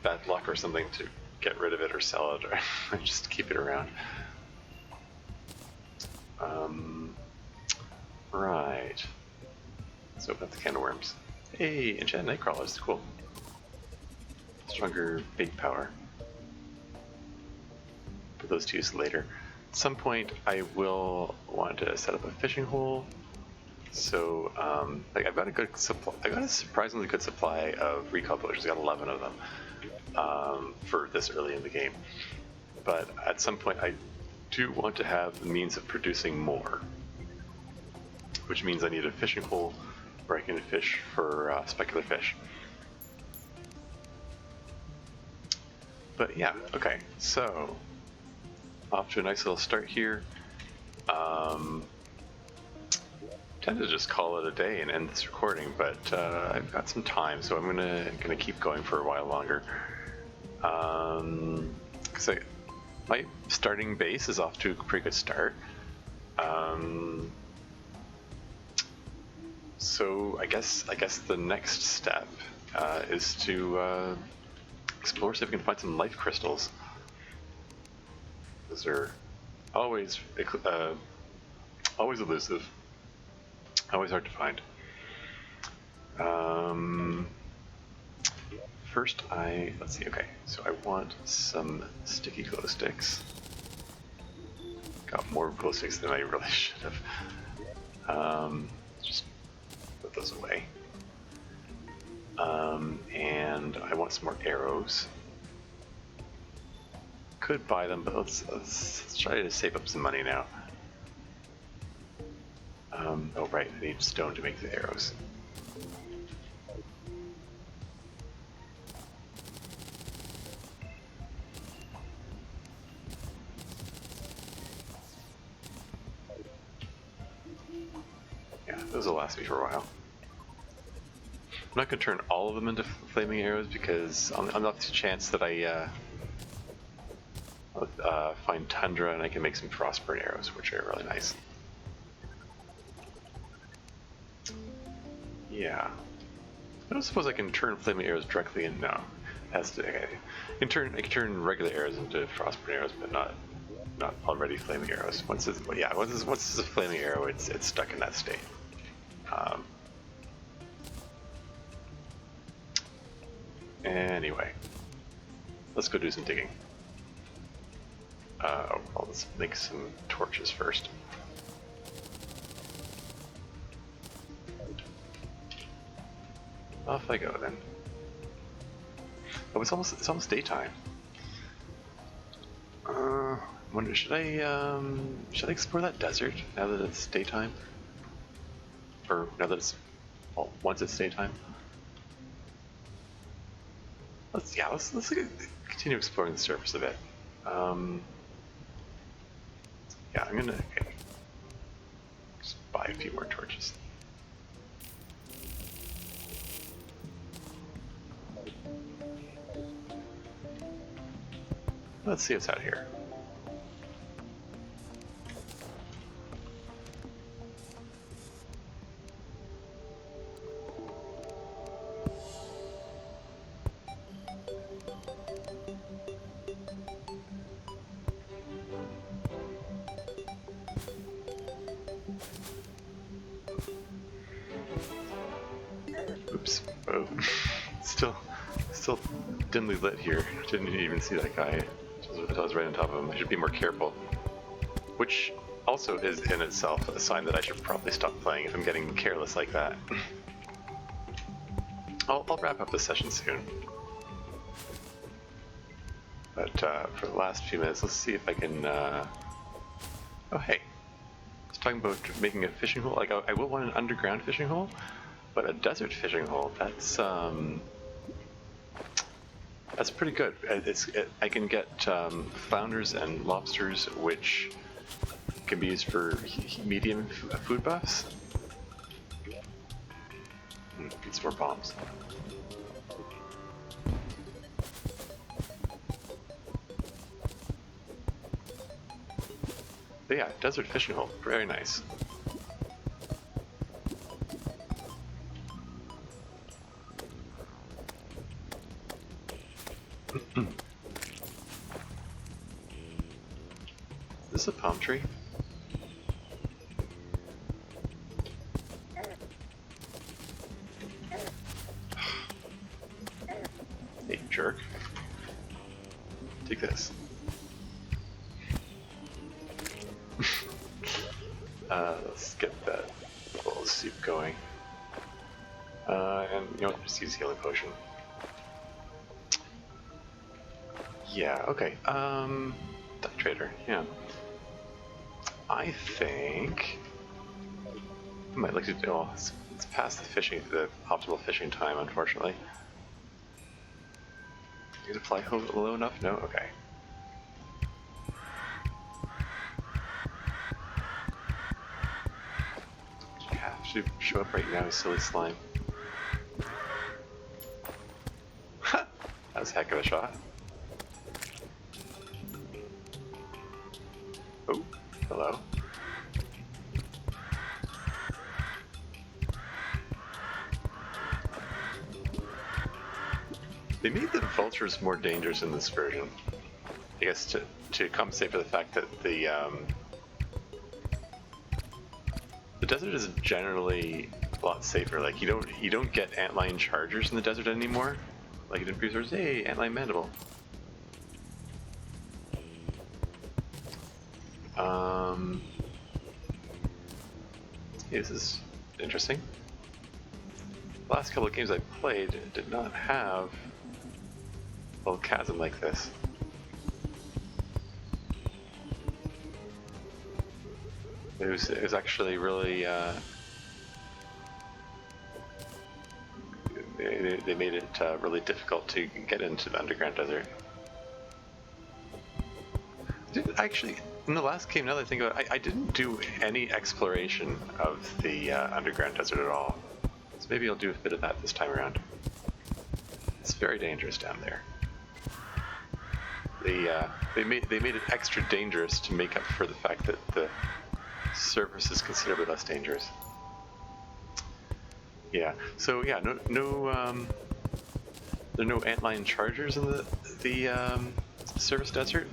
bad luck or something to get rid of it or sell it or just keep it around. Right. Let's open up the can of worms. Hey, enchanted nightcrawlers, cool. Stronger big power. Put those to use later. At some point, I will want to set up a fishing hole. So, like I've got a good supply. I got a surprisingly good supply of recall potions. I got 11 of them for this early in the game. But at some point, I do want to have the means of producing more, which means I need a fishing hole where I can fish for specular fish. But yeah, okay, so off to a nice little start here. Tend to just call it a day and end this recording, but I've got some time, so I'm gonna keep going for a while longer. Because my starting base is off to a pretty good start. So I guess the next step is to explore, see if we can find some life crystals. Those are always elusive, always hard to find. First, let's see. Okay, so I want some sticky glow sticks. Got more glow sticks than I really should have. Just put those away. And I want some more arrows. Could buy them, but let's try to save up some money now. Oh right, I need stone to make the arrows. Yeah, those will last me for a while. not going to turn all of them into flaming arrows because on the off chance that I find tundra and I can make some frostburn arrows, which are really nice. Yeah. I don't suppose I can turn flaming arrows directly in. No, has to. Okay. I can turn regular arrows into frostburn arrows, but not already flaming arrows. Once it's a flaming arrow, it's stuck in that state. Anyway, let's go do some digging. Well, let's make some torches first. Off I go then. Oh, it's almost daytime. Wonder should I explore that desert now that it's daytime? Or now that it's once it's daytime? Let's continue exploring the surface a bit. Yeah, I'm gonna just buy a few more torches. Let's see what's out here. Oops. Oh. Still dimly lit here. Didn't even see that guy. I was right on top of him. I should be more careful. Which also is in itself a sign that I should probably stop playing if I'm getting careless like that. I'll wrap up this session soon. But for the last few minutes, let's see if I can... Oh, hey. I was talking about making a fishing hole. Like, I will want an underground fishing hole, but a desert fishing hole, that's pretty good. I can get flounders and lobsters, which can be used for medium food buffs. Need some more bombs. But yeah, desert fishing hole, very nice. Is this a palm tree? Hey, jerk. Take this. Let's get that little soup going. And you know what, just use healing potion. Yeah, okay. Duck trader, yeah. I think I might like to do. Oh, it's past the optimal fishing time, unfortunately. You gonna fly low enough? No? Okay. You have to show up right now, you silly slime. That was a heck of a shot. Oh, hello. They made the vultures more dangerous in this version. I guess to compensate for the fact that the desert is generally a lot safer. Like you don't get antlion chargers in the desert anymore. Like in previous versions. Hey, antlion mandible. Hey, this is interesting. The last couple of games I played did not have a little chasm like this. It was actually really they made it really difficult to get into the underground desert. Actually, in the last game, now that I think about it, I didn't do any exploration of the underground desert at all. So maybe I'll do a bit of that this time around. It's very dangerous down there. They made it extra dangerous to make up for the fact that the surface is considerably less dangerous. Yeah. So yeah, there are no antlion chargers in the surface desert,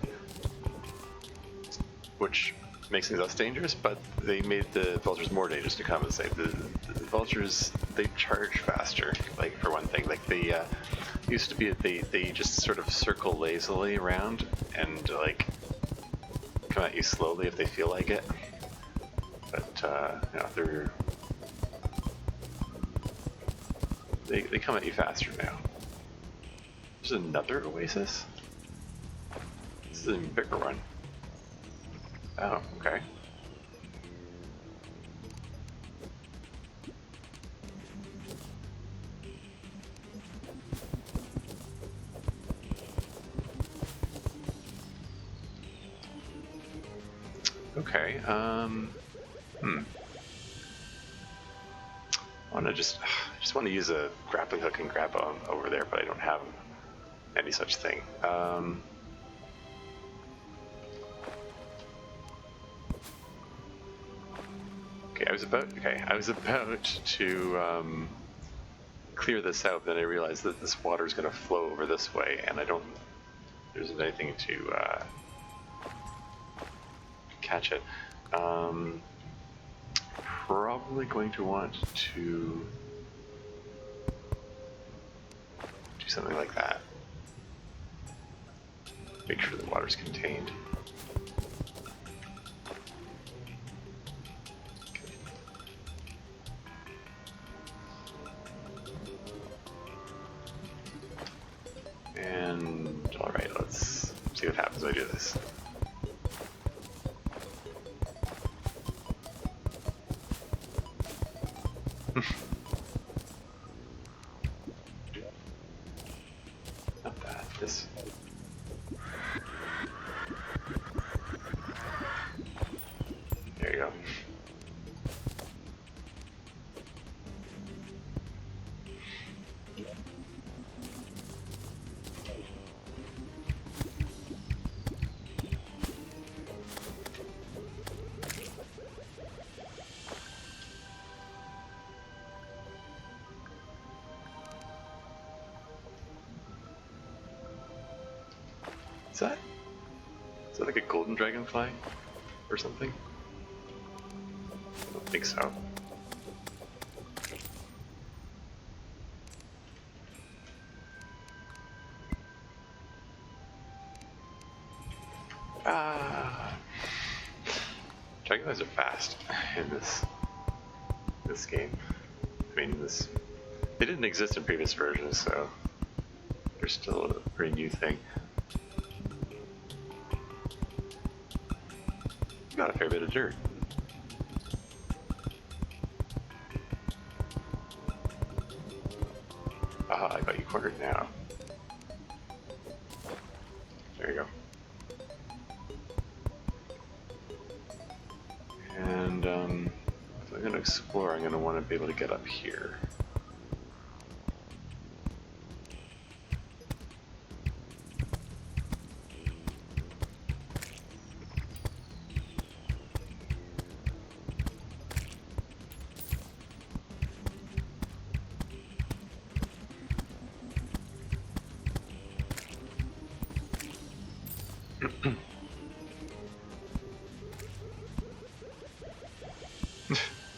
which makes things less dangerous. But they made the vultures more dangerous to compensate. The vultures, they charge faster. Like, for one thing, like they used to be that they just sort of circle lazily around and like come at you slowly if they feel like it. But you know, they come at you faster now. There's another oasis? This is an even bigger one. Oh, okay. Okay, I just want to use a grappling hook and grab over there, but I don't have any such thing. Okay, I was about to clear this out, then I realized that this water is going to flow over this way, and there isn't anything to catch it. Probably going to want to do something like that. Make sure the water's contained. And alright, let's see what happens when I do this. Not that, this. There you go. Is that like a golden dragonfly or something? I don't think so. Ah, dragonflies are fast in this game. I mean, they didn't exist in previous versions, so they're still a pretty new thing. Got a fair bit of dirt. Ah, I got you cornered now. There you go. And if I'm going to explore, I'm going to want to be able to get up here.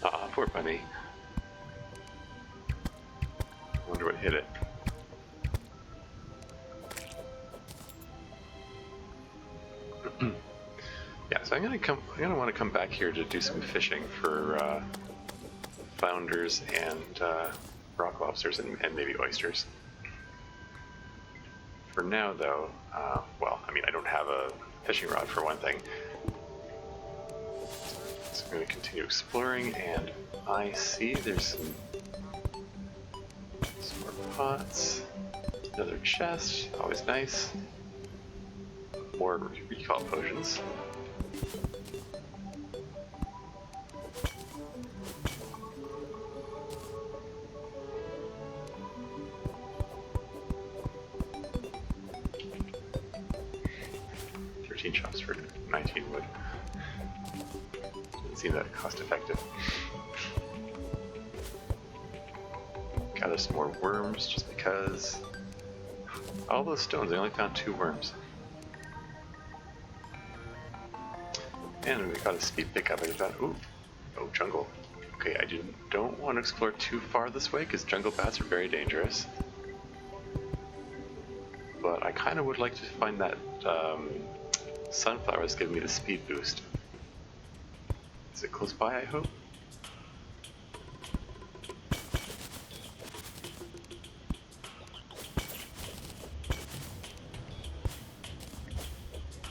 Ah, poor bunny. I wonder what hit it. Yeah, so I'm gonna want to come back here to do some fishing for flounders and rock lobsters and maybe oysters. For now, though, well, I mean, I don't have a fishing rod for one thing. So I'm going to continue exploring, and I see there's some more pots, another chest, always nice. More recall potions. 19 wood. Doesn't seem that cost effective. Gather some more worms just because. All those stones, I only found 2 worms. And we got a speed pickup. I found, ooh, oh, jungle. Okay, I don't want to explore too far this way because jungle bats are very dangerous. But I kind of would like to find that sunflower that's giving me the speed boost. Is it close by, I hope?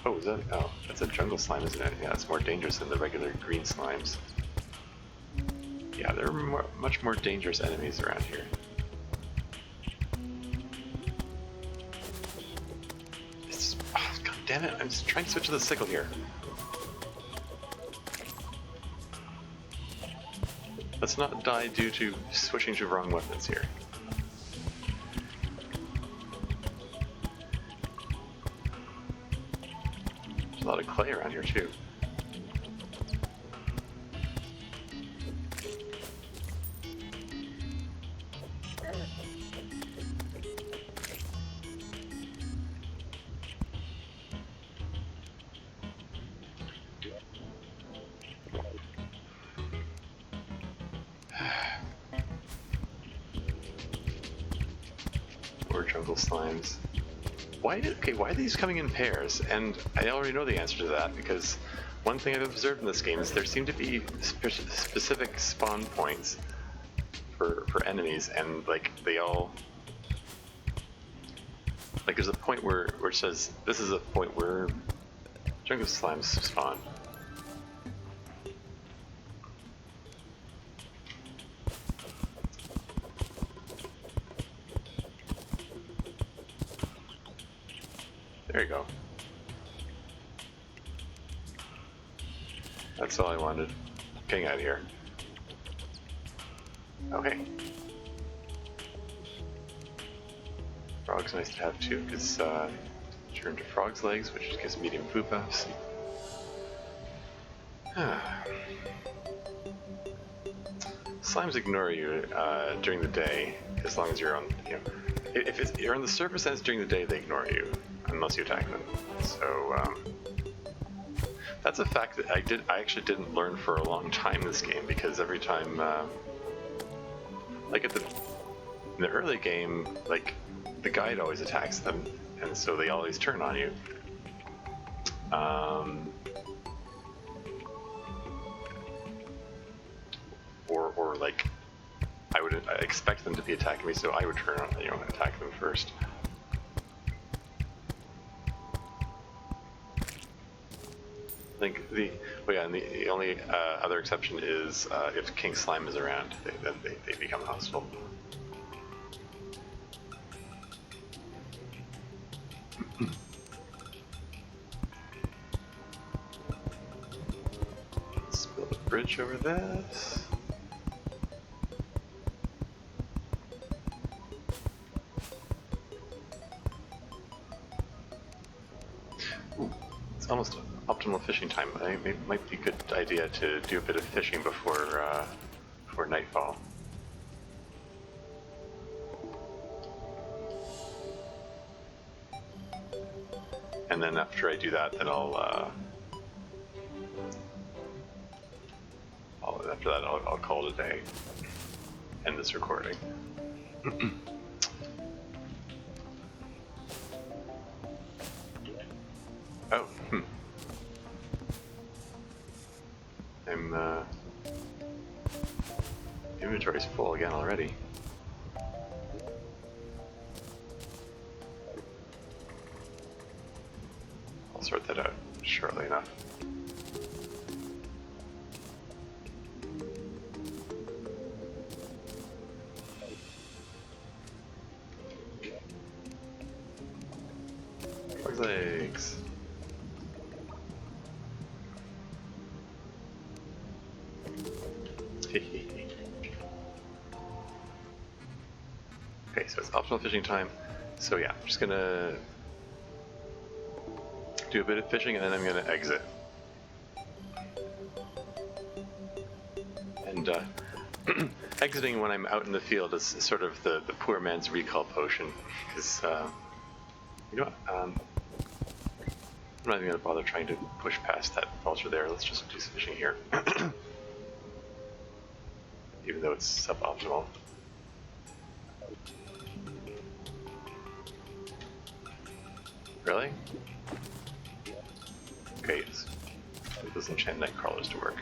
Oh, is that? Oh, that's a jungle slime, isn't it? Yeah, it's more dangerous than the regular green slimes. Yeah, there are much more dangerous enemies around here. Oh, God damn it! I'm just trying to switch to the sickle here. Let's not die due to switching to wrong weapons here. There's a lot of clay around here too. More jungle slimes. Why are these coming in pairs? And I already know the answer to that because one thing I've observed in this game is there seem to be specific spawn points for enemies, and like they all like there's a point where it says this is a point where jungle slimes spawn. There you go. That's all I wanted. Getting out of here. Okay. Frog's nice to have too, because turn to frog's legs, which gives medium food buffs. Slimes ignore you during the day, as long as you're on, if you're on the surface and it's during the day, they ignore you, unless you attack them. So, that's a fact that I actually didn't learn for a long time in this game, because every time, like in the early game, like, the guide always attacks them, and so they always turn on you. Or like, I expect them to be attacking me, so I would turn on, attack them first. I think the only other exception is if King Slime is around, then they become hostile. Let's build a bridge over this. Ooh, it's almost optimal fishing time. It might be a good idea to do a bit of fishing before nightfall. And then after I do that, then I'll call it a day. End this recording. Oh, inventory's full again already. I'll sort that out shortly enough. Frog's legs. Okay, so it's optional fishing time. So yeah, I'm just gonna do a bit of fishing and then I'm gonna exit. and exiting when I'm out in the field is sort of the poor man's recall potion, because you know what, I'm not even going to bother trying to push past that vulture there. Let's just do some fishing here. Even though it's suboptimal. Really? Okay, let's enchant night crawlers to work.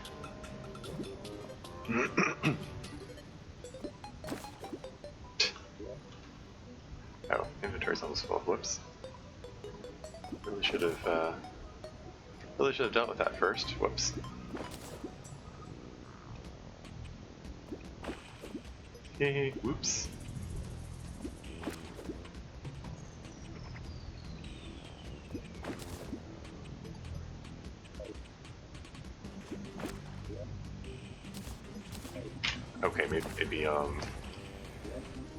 Oh, inventory's almost full. Whoops. Really should have dealt with that first. Whoops. Yay, whoops. Okay, maybe,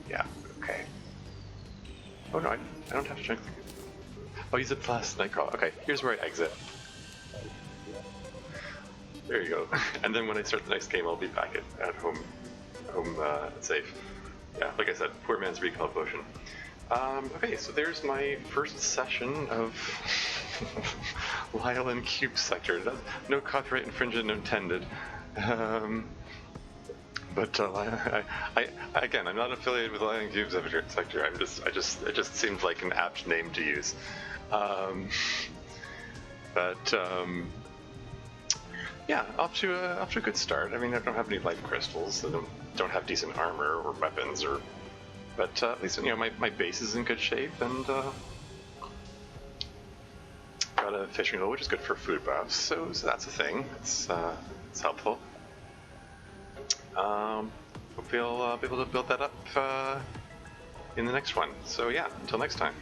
yeah, okay. Oh no, I don't have to check. Oh, use it plus Nightcrawler. Okay, here's where I exit. There you go. And then when I start the next game, I'll be back at home safe. Yeah, like I said, poor man's recall potion. Okay, so there's my first session of Lyle and Cube Sector. No copyright infringement intended. But again, I'm not affiliated with Lyle and Cube Sector. It just seems like an apt name to use. Yeah, off to a good start. I mean, I don't have any life crystals. I don't have decent armor or weapons, but at least my base is in good shape, and got a fishing hole, which is good for food buffs. So that's a thing. It's helpful. Hopefully I'll be able to build that up in the next one. So yeah, until next time.